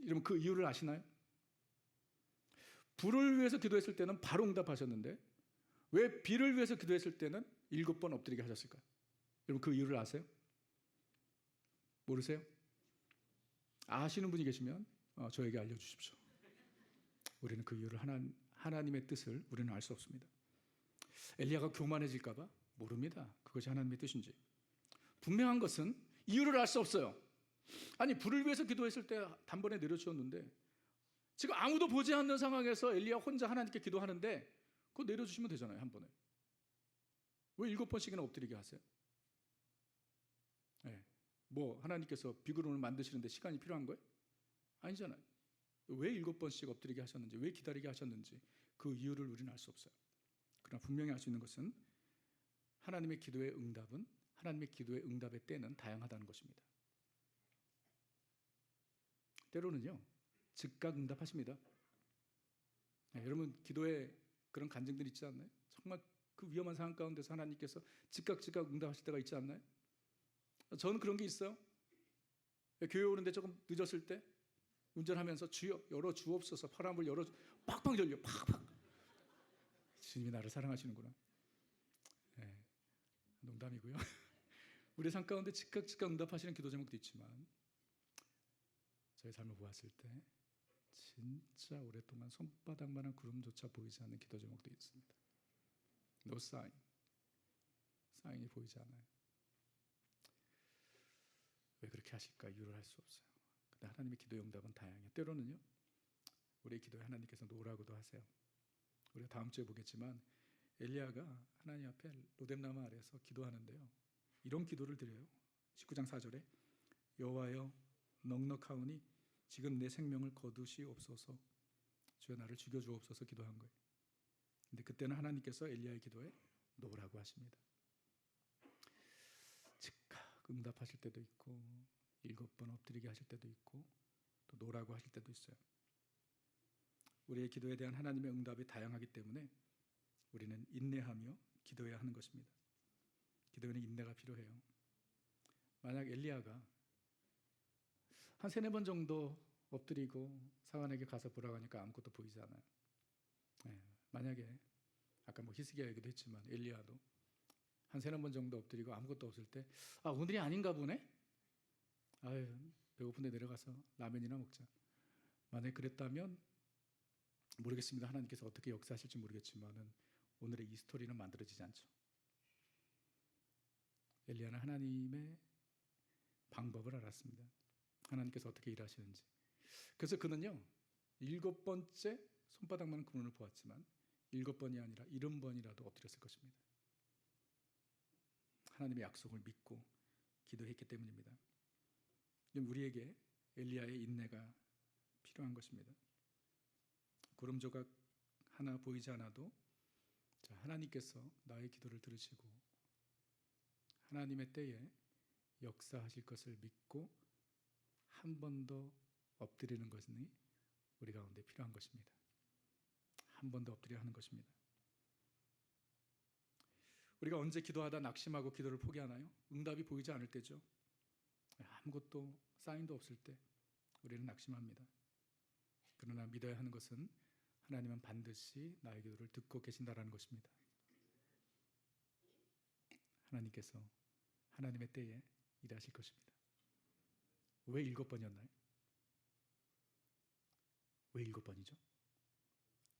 여러분, 그 이유를 아시나요? 불을 위해서 기도했을 때는 바로 응답하셨는데 왜 비를 위해서 기도했을 때는 7번 엎드리게 하셨을까요? 여러분, 그 이유를 아세요? 모르세요? 아시는 분이 계시면 저에게 알려주십시오. 우리는 그 이유를 하나님의 뜻을 우리는 알 수 없습니다. 엘리야가 교만해질까 봐? 모릅니다. 그것이 하나님의 뜻인지. 분명한 것은 이유를 알 수 없어요. 아니, 불을 위해서 기도했을 때 단번에 내려주었는데 지금 아무도 보지 않는 상황에서 엘리야 혼자 하나님께 기도하는데 그거 내려주시면 되잖아요, 한 번에. 왜 7번씩이나 엎드리게 하세요? 네. 뭐 하나님께서 비구름을 만드시는데 시간이 필요한 거예요? 아니잖아요. 왜 7번씩 엎드리게 하셨는지, 왜 기다리게 하셨는지 그 이유를 우리는 알 수 없어요. 그러나 분명히 알 수 있는 것은 하나님의 기도의 응답의 때는 다양하다는 것입니다. 때로는요, 즉각 응답하십니다. 네, 여러분, 기도에 그런 간증들 있지 않나요? 정말 그 위험한 상황 가운데서 하나님께서 즉각 응답하실 때가 있지 않나요? 저는 그런 게 있어요. 교회 오는데 조금 늦었을 때 운전하면서 주여 열어 주옵소서, 파란불 열어 팍팍 열려, 팍팍. 주님이 나를 사랑하시는구나. 네, 농담이고요. 우리 삶 가운데 즉각 응답하시는 기도 제목도 있지만 저의 삶을 보았을 때 진짜 오랫동안 손바닥만한 구름조차 보이지 않는 기도 제목도 있습니다. No sign. 사인이 보이지 않아요. 왜 그렇게 하실까? 이유를 알 수 없어요. 근데 하나님의 기도의 응답은 다양해요. 때로는요, 우리의 기도에 하나님께서 노라고도 하세요. 우리가 다음 주에 보겠지만 엘리야가 하나님 앞에 로뎀나무 아래에서 기도하는데요, 이런 기도를 드려요. 19장 4절에 여호와여 넉넉하오니 지금 내 생명을 거두시옵소서, 주여 나를 죽여주옵소서 기도한 거예요. 근데 그때는 하나님께서 엘리야의 기도에 노라고 하십니다. 즉각 응답하실 때도 있고 7번 엎드리게 하실 때도 있고 또 노라고 하실 때도 있어요. 우리의 기도에 대한 하나님의 응답이 다양하기 때문에 우리는 인내하며 기도해야 하는 것입니다. 기도에는 인내가 필요해요. 만약 엘리야가 한 3-4번 정도 엎드리고 사환에게 가서 보라고 하니까 아무것도 보이지 않아요. 네, 만약에 아까 히스기야 얘기도 했지만 엘리야도 한 3-4번 정도 엎드리고 아무것도 없을 때 오늘이 아닌가 보네? 아유, 배고픈데 내려가서 라면이나 먹자. 만약에 그랬다면 모르겠습니다. 하나님께서 어떻게 역사하실지 모르겠지만은 오늘의 이 스토리는 만들어지지 않죠. 엘리야는 하나님의 방법을 알았습니다. 하나님께서 어떻게 일하시는지. 그래서 그는요, 7번째 손바닥만한 구름을 보았지만 7번이 아니라 70번이라도 엎드렸을 것입니다. 하나님의 약속을 믿고 기도했기 때문입니다. 우리에게 엘리야의 인내가 필요한 것입니다. 구름 조각 하나 보이지 않아도 하나님께서 나의 기도를 들으시고 하나님의 때에 역사하실 것을 믿고 한 번 더 엎드리는 것이 우리 가운데 필요한 것입니다. 한 번 더 엎드려야 하는 것입니다. 우리가 언제 기도하다 낙심하고 기도를 포기하나요? 응답이 보이지 않을 때죠. 아무것도 사인도 없을 때 우리는 낙심합니다. 그러나 믿어야 하는 것은 하나님은 반드시 나의 기도를 듣고 계신다라는 것입니다. 하나님께서 하나님의 때에 일하실 것입니다. 왜 7번이었나요? 왜 7번이죠?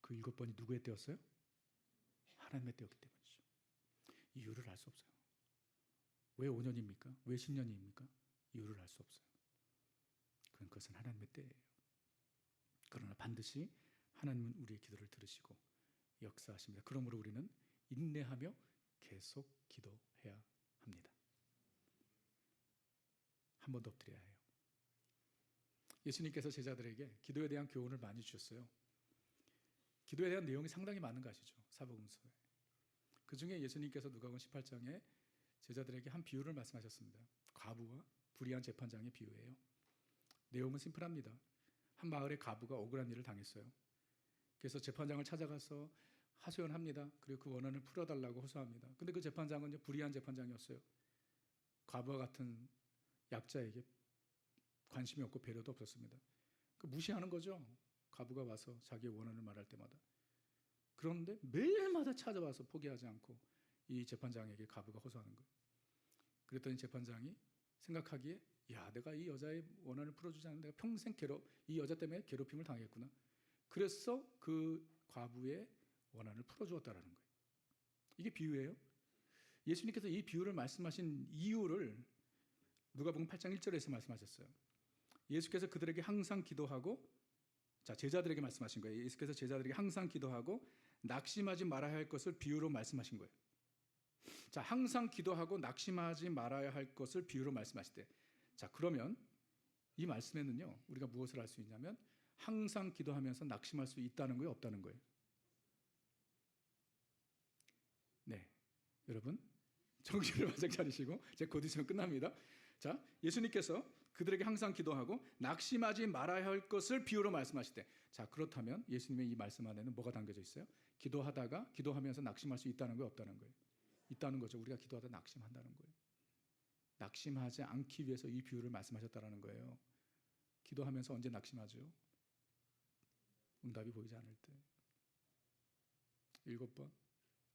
그 7번이 누구의 때였어요? 하나님의 때였기 때문이죠. 이유를 알 수 없어요. 왜 5년입니까? 왜 10년입니까? 이유를 알 수 없어요. 그것은 하나님의 때예요. 그러나 반드시 하나님은 우리의 기도를 들으시고 역사하십니다. 그러므로 우리는 인내하며 계속 기도해야 합니다. 한 번 더 엎드려야 해요. 예수님께서 제자들에게 기도에 대한 교훈을 많이 주셨어요. 기도에 대한 내용이 상당히 많은 거 아시죠? 사복음서에. 그 중에 예수님께서 누가복음 18장에 제자들에게 한 비유를 말씀하셨습니다. 과부와 불의한 재판장의 비유예요. 내용은 심플합니다. 한 마을의 가부가 억울한 일을 당했어요. 그래서 재판장을 찾아가서 하소연합니다. 그리고 그 원한을 풀어달라고 호소합니다. 근데 그 재판장은 불의한 재판장이었어요. 가부와 같은 약자에게 관심이 없고 배려도 없었습니다. 무시하는 거죠. 가부가 와서 자기의 원한을 말할 때마다. 그런데 매일마다 찾아와서 포기하지 않고 이 재판장에게 가부가 호소하는 거예요. 그랬더니 재판장이 생각하기에 야, 내가 이 여자의 원한을 풀어주지 않으면 내가 평생 이 여자 때문에 괴롭힘을 당했구나. 그래서 그 과부의 원한을 풀어주었다라는 거예요. 이게 비유예요. 예수님께서 이 비유를 말씀하신 이유를 누가복음 8장 1절에서 말씀하셨어요. 예수께서 그들에게 항상 기도하고, 제자들에게 말씀하신 거예요. 예수께서 제자들에게 항상 기도하고 낙심하지 말아야 할 것을 비유로 말씀하신 거예요. 항상 기도하고 낙심하지 말아야 할 것을 비유로 말씀하실 때, 그러면 이 말씀에는요, 우리가 무엇을 할 수 있냐면 항상 기도하면서 낙심할 수 있다는 거예요, 없다는 거예요? 네, 여러분 정신을 바짝 차리시고 제가 곧 있으면 끝납니다. 예수님께서 그들에게 항상 기도하고 낙심하지 말아야 할 것을 비유로 말씀하실 때, 그렇다면 예수님의 이 말씀 안에는 뭐가 담겨져 있어요? 기도하면서 낙심할 수 있다는 거예요, 없다는 거예요? 있다는 거죠. 우리가 기도하다 낙심한다는 거예요. 낙심하지 않기 위해서 이 비유를 말씀하셨다는 거예요. 기도하면서 언제 낙심하죠? 응답이 보이지 않을 때. 7번,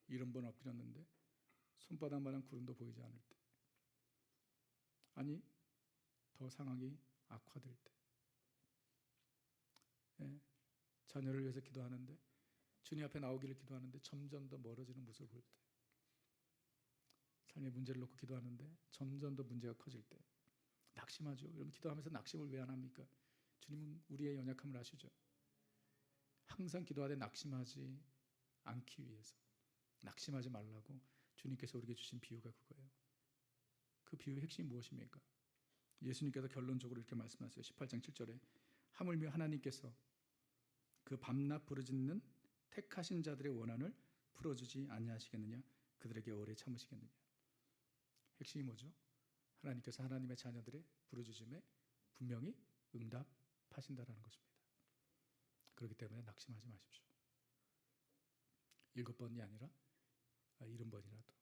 70번 엎드렸는데 손바닥만한 구름도 보이지 않을 때. 아니, 더 상황이 악화될 때. 자녀를 위해서 기도하는데, 주님 앞에 나오기를 기도하는데 점점 더 멀어지는 모습을 볼 때. 삶의 문제를 놓고 기도하는데 점점 더 문제가 커질 때 낙심하죠. 여러분, 기도하면서 낙심을 왜 안 합니까? 주님은 우리의 연약함을 아시죠. 항상 기도하되 낙심하지 않기 위해서, 낙심하지 말라고 주님께서 우리에게 주신 비유가 그거예요. 그 비유의 핵심이 무엇입니까? 예수님께서 결론적으로 이렇게 말씀하세요. 18장 7절에 하물며 하나님께서 그 밤낮 부르짖는 택하신 자들의 원한을 풀어주지 아니하시겠느냐? 그들에게 오래 참으시겠느냐? 핵심이 뭐죠? 하나님께서 하나님의 자녀들의 부르짖음에 분명히 응답하신다라는 것입니다. 그렇기 때문에 낙심하지 마십시오. 7번이 아니라 70번이라도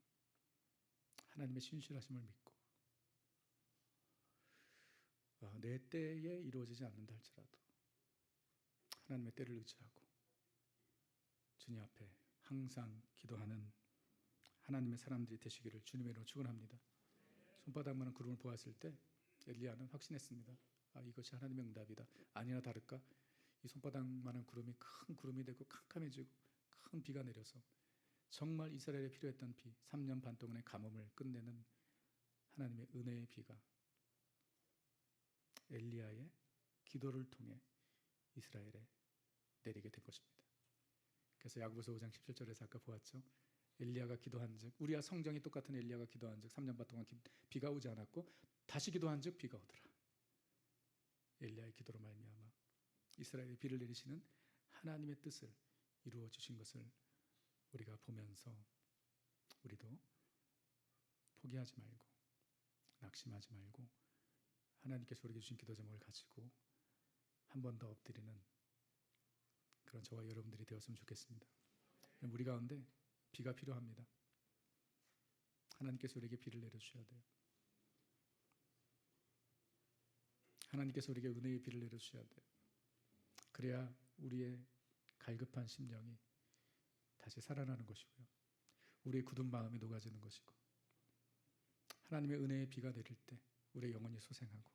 하나님의 신실하심을 믿고, 내 때에 이루어지지 않는다 할지라도 하나님의 때를 의지하고 주님 앞에 항상 기도하는 하나님의 사람들이 되시기를 주님의 이름으로 축원합니다. 손바닥만한 구름을 보았을 때 엘리야는 확신했습니다. 이것이 하나님의 응답이다. 아니나 다를까 이 손바닥만한 구름이 큰 구름이 되고 캄캄해지고 큰 비가 내려서 정말 이스라엘에 필요했던 비, 3년 반 동안의 가뭄을 끝내는 하나님의 은혜의 비가 엘리야의 기도를 통해 이스라엘에 내리게 된 것입니다. 그래서 야고보서 5장 17절에서 아까 보았죠. 엘리야가 기도한즉, 우리와 성정이 똑같은 엘리야가 기도한즉 3년 반 동안 비가 오지 않았고 다시 기도한즉 비가 오더라. 엘리야의 기도로 말미암아 이스라엘에 비를 내리시는 하나님의 뜻을 이루어 주신 것을 우리가 보면서 우리도 포기하지 말고 낙심하지 말고 하나님께서 우리에게 주신 기도 제목을 가지고 한 번 더 엎드리는 그런 저와 여러분들이 되었으면 좋겠습니다. 우리 가운데 비가 필요합니다. 하나님께서 우리에게 비를 내려주셔야 돼요. 하나님께서 우리에게 은혜의 비를 내려주셔야 돼요. 그래야 우리의 갈급한 심령이 다시 살아나는 것이고요, 우리의 굳은 마음이 녹아지는 것이고, 하나님의 은혜의 비가 내릴 때 우리의 영혼이 소생하고,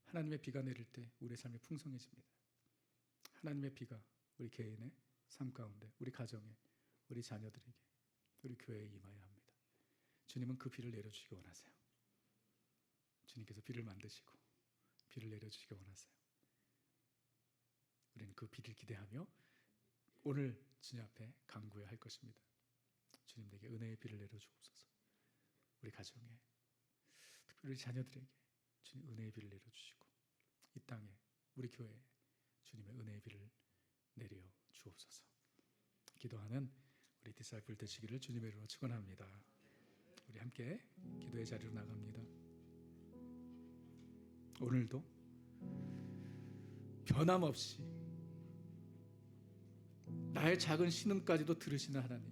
하나님의 비가 내릴 때 우리의 삶이 풍성해집니다. 하나님의 비가 우리 개인의 삶 가운데, 우리 가정에, 우리 자녀들에게, 우리 교회에 임하여야 합니다. 주님은 그 비를 내려주시기 원하세요. 주님께서 비를 만드시고 비를 내려주시기 원하세요. 우리는 그 비를 기대하며 오늘 주님 앞에 간구해야 할 것입니다. 주님, 내게 은혜의 비를 내려주옵소서. 우리 가정에, 특별히 우리 자녀들에게 주님 은혜의 비를 내려주시고, 이 땅에 우리 교회에 주님의 은혜의 비를 내려 주옵소서. 기도하는 우리 디사이플 되시기를 주님의 이름으로 축원합니다. 우리 함께 기도의 자리로 나갑니다. 오늘도 변함없이 나의 작은 신음까지도 들으시는 하나님,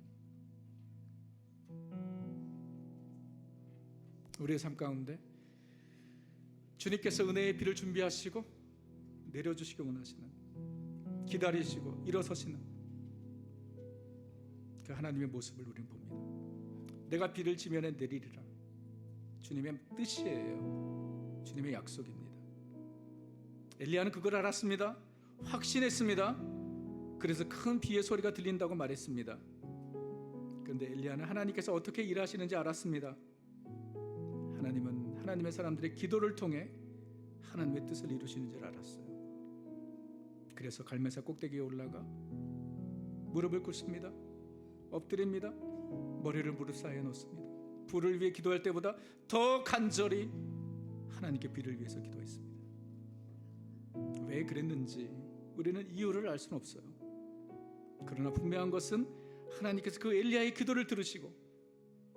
우리의 삶 가운데 주님께서 은혜의 비를 준비하시고 내려주시기 원하시는, 기다리시고 일어서시는 그 하나님의 모습을 우리는 봅니다. 내가 비를 지면에 내리리라. 주님의 뜻이에요. 주님의 약속입니다. 엘리야는 그걸 알았습니다. 확신했습니다. 그래서 큰 비의 소리가 들린다고 말했습니다. 그런데 엘리야는 하나님께서 어떻게 일하시는지 알았습니다. 하나님은 하나님의 사람들의 기도를 통해 하나님의 뜻을 이루시는 줄 알았어요. 그래서 갈멜산 꼭대기에 올라가 무릎을 꿇습니다. 엎드립니다. 머리를 무릎 사이에 놓습니다. 불을 위해 기도할 때보다 더 간절히 하나님께 비를 위해서 기도했습니다. 왜 그랬는지 우리는 이유를 알 수는 없어요. 그러나 분명한 것은 하나님께서 그 엘리야의 기도를 들으시고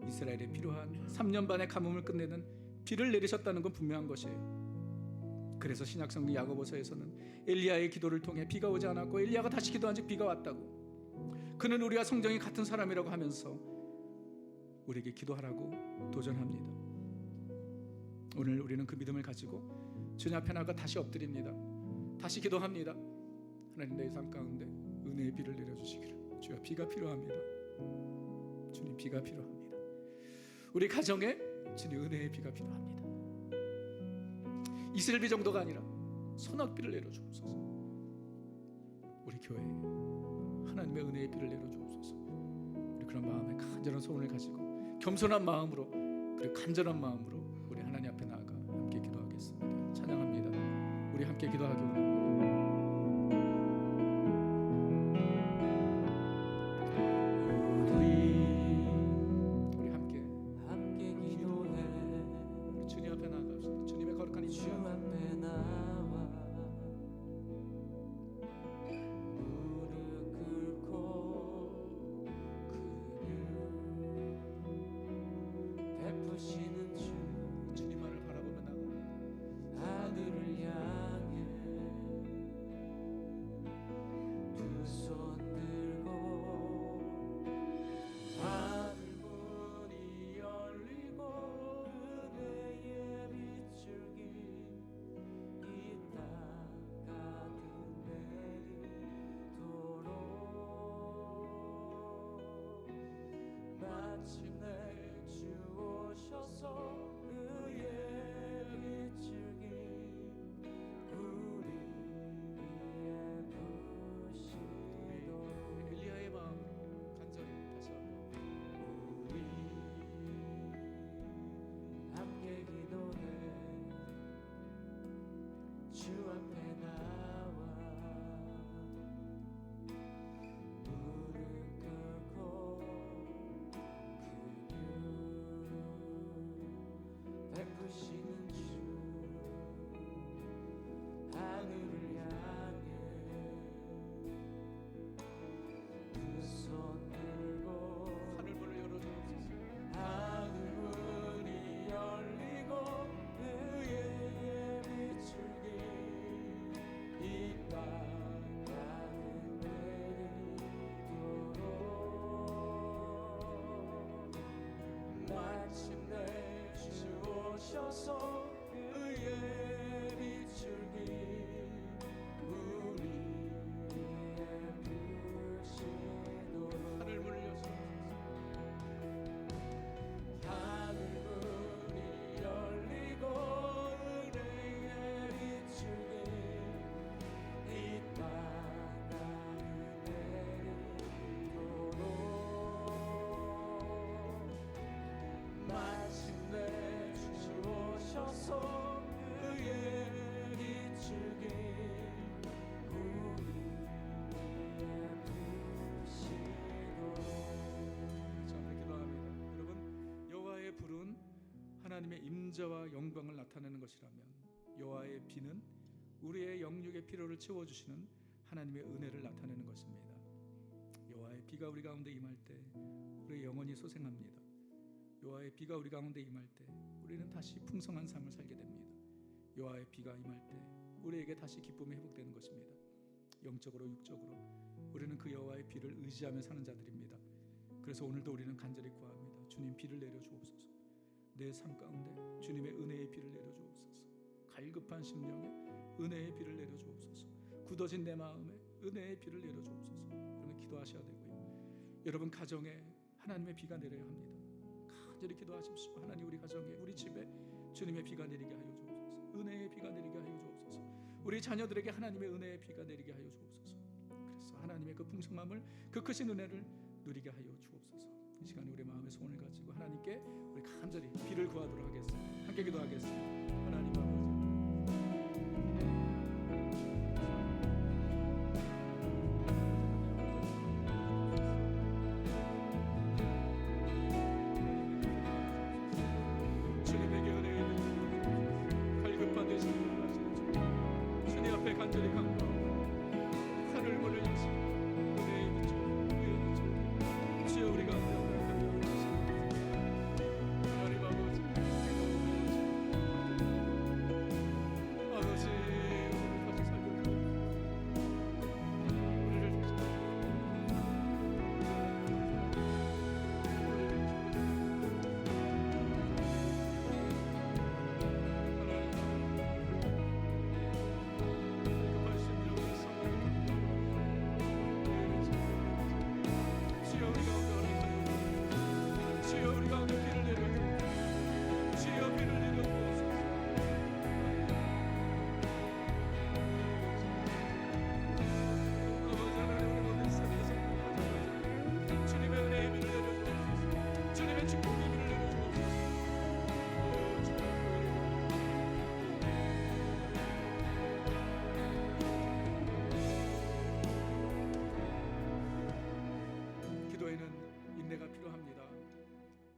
이스라엘에 필요한 3년 반의 가뭄을 끝내는 비를 내리셨다는 건 분명한 것이에요. 그래서 신약성경 야고보서에서는 엘리야의 기도를 통해 비가 오지 않았고 엘리야가 다시 기도한 즉 비가 왔다고, 그는 우리와 성정이 같은 사람이라고 하면서 우리에게 기도하라고 도전합니다. 오늘 우리는 그 믿음을 가지고 주님 앞에 나가 다시 엎드립니다. 다시 기도합니다. 하나님, 내 삶 가운데 은혜의 비를 내려주시기를. 주여, 비가 필요합니다. 주님, 비가 필요합니다. 우리 가정에 주님 은혜의 비가 필요합니다. 이슬비 정도가 아니라 소낙비를 내려주옵소서. 우리 교회에 하나님의 은혜의 비를 내려주옵소서. 우리 그런 마음에 간절한 소원을 가지고 겸손한 마음으로, 그리고 간절한 마음으로 우리 하나님 앞에 나아가 함께 기도하겠습니다. 찬양합니다. 우리 함께 기도하기 원합니다. 우리 함께 기도해. 우리 주님 앞에 나아갑시다. 주님의 거룩한 이름 앞에 나와 무릎 꿇고 그를 베푸시는 주님만을 바라보며 나가 하늘을 향해 두 손 들고 하늘 문이 열리고 은혜의 빗줄기 이 땅 가득 내리도록 마침내 주 오셔서 의의 빗줄기 우리 위에 부시도록. 엘리야의 마음 간절히 다시 한번 우리 함께 기도해. 주 앞에 나와 무릎 꿇고 그를 베푸시는 주 하늘을 향해 두 손 들고 하늘 문을 열어주옵소서. 하늘 문이 열리고 의의 빗줄기 이 땅 가득 내리도록 마침내 주 오셔서 의의 빗줄기 우리 위에 부시도록. 하늘 문을 여시옵소서. 하늘 문이 열리고 은혜의 빗줄기 이 땅 가득 내리도록 마침내 주 오셔서 의의 빗줄기 우리 위에 부시도록. 자, 우리 기도합니다. 여러분, 여호와의 불은 하나님의 임재와 영광을 나타내는 것이라면 여호와의 비는 우리의 영육의 필요를 채워주시는 하나님의 은혜를 나타내는 것입니다. 여호와의 비가 우리 가운데 임할 때 우리의 영혼이 소생합니다. 여호와의 비가 우리 가운데 임할 때 우리는 다시 풍성한 삶을 살게 됩니다. 여호와의 비가 임할 때 우리에게 다시 기쁨이 회복되는 것입니다. 영적으로 육적으로 우리는 그 여호와의 비를 의지하며 사는 자들입니다. 그래서 오늘도 우리는 간절히 구합니다. 주님, 비를 내려 주옵소서. 내 삶 가운데 주님의 은혜의 비를 내려 주옵소서. 갈급한 심령에 은혜의 비를 내려 주옵소서. 굳어진 내 마음에 은혜의 비를 내려 주옵소서. 여러분 기도하셔야 되고요. 여러분 가정에 하나님의 비가 내려야 합니다. 간절히 기도하십시오. 하나님, 우리 가정에, 우리 집에 주님의 비가 내리게 하여 주옵소서. 은혜의 비가 내리게 하여 주옵소서. 우리 자녀들에게 하나님의 은혜의 비가 내리게 하여 주옵소서. 그래서 하나님의 그 풍성함을, 그 크신 은혜를 누리게 하여 주옵소서. 이 시간에 우리 마음의 소원을 가지고 하나님께 우리 간절히 비를 구하도록 하겠습니다. 함께 기도하겠습니다. 하나님 아버지, 주님에게 은혜의 비, 갈급한 내 심령을 하시는 주, 주님 앞에 간절히 간구하고 하늘 문을 여시고 은혜의 빛, 은혜의 빛, 주여 우리 가운데 하여 주시옵소서. 하나님 아버지, 아버지, 오늘 다시 살려주옵소서. 우리를 다시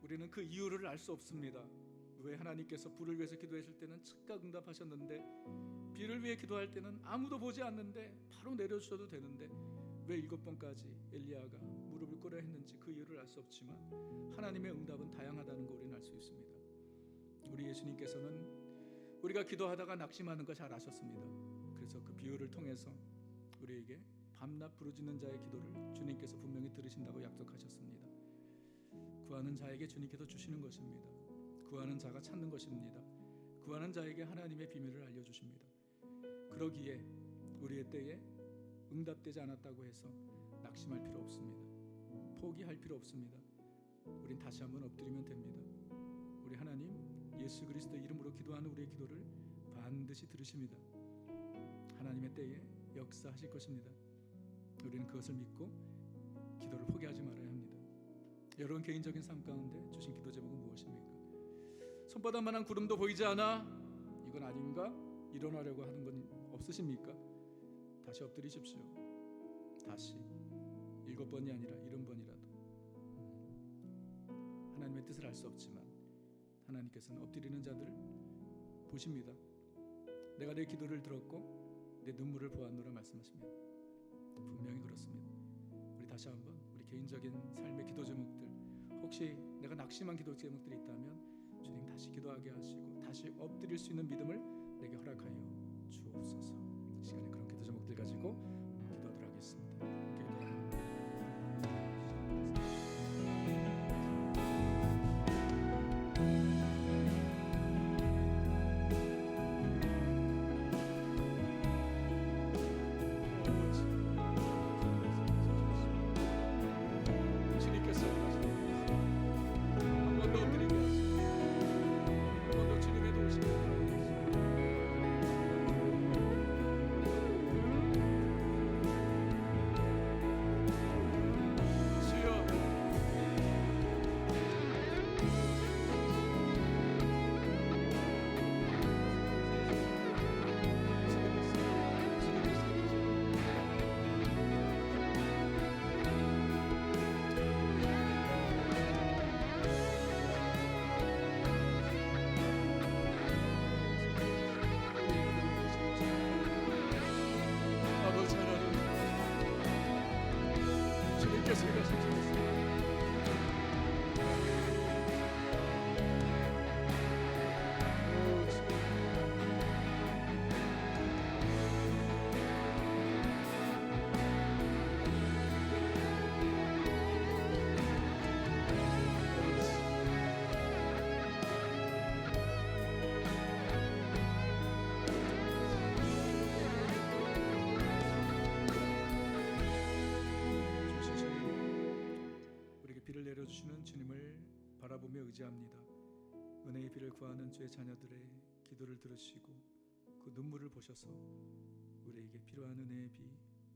우리는 그 이유를 알 수 없습니다. 왜 하나님께서 불을 위해서 기도했을 때는 즉각 응답하셨는데 비를 위해 기도할 때는 아무도 보지 않는데 바로 내려주셔도 되는데 왜 7번까지 엘리야가 무릎을 꿇어야 했는지 그 이유를 알 수 없지만 하나님의 응답은 다양하다는 거 우리는 알 수 있습니다. 우리 예수님께서는 우리가 기도하다가 낙심하는 거 잘 아셨습니다. 그래서 그 비유를 통해서 우리에게 밤낮 부르짖는 자의 기도를 주님께서 분명히 들으신다고 약속하셨습니다. 구하는 자에게 주님께서 주시는 것입니다. 구하는 자가 찾는 것입니다. 구하는 자에게 하나님의 비밀을 알려주십니다. 그러기에 우리의 때에 응답되지 않았다고 해서 낙심할 필요 없습니다. 포기할 필요 없습니다. 우린 다시 한번 엎드리면 됩니다. 우리 하나님 예수 그리스도의 이름으로 기도하는 우리의 기도를 반드시 들으십니다. 하나님의 때에 역사하실 것입니다. 우리는 그것을 믿고 기도를 포기하지 말아야 합니다. 여러분 개인적인 삶 가운데 주신 기도 제목은 무엇입니까? 손바닥만한 구름도 보이지 않아? 이건 아닌가? 일어나려고 하는 건 없으십니까? 다시 엎드리십시오. 다시 7번이 아니라 70번이라도 하나님의 뜻을 알 수 없지만 하나님께서는 엎드리는 자들을 보십니다. 내가 내 기도를 들었고 내 눈물을 보았노라 말씀하십니다. 분명히 그렇습니다. 우리 다시 한번 우리 개인적인 삶의 기도 제목들, 혹시 내가 낙심한 기도 제목들이 있다면 주님 다시 기도하게 하시고 다시 엎드릴 수 있는 믿음을 내게 허락하여 주옵소서. 이 시간에 그런 기도 제목들 가지고 기도하도록 하겠습니다. 내려주시는 주님을 바라보며 의지합니다. 은혜의 비를 구하는 주의 자녀들의 기도를 들으시고 그 눈물을 보셔서 우리에게 필요한 은혜의 비,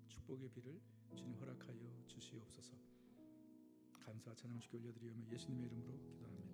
축복의 비를 주님 허락하여 주시옵소서. 감사 찬양 주께 올려드리며 예수님의 이름으로 기도합니다.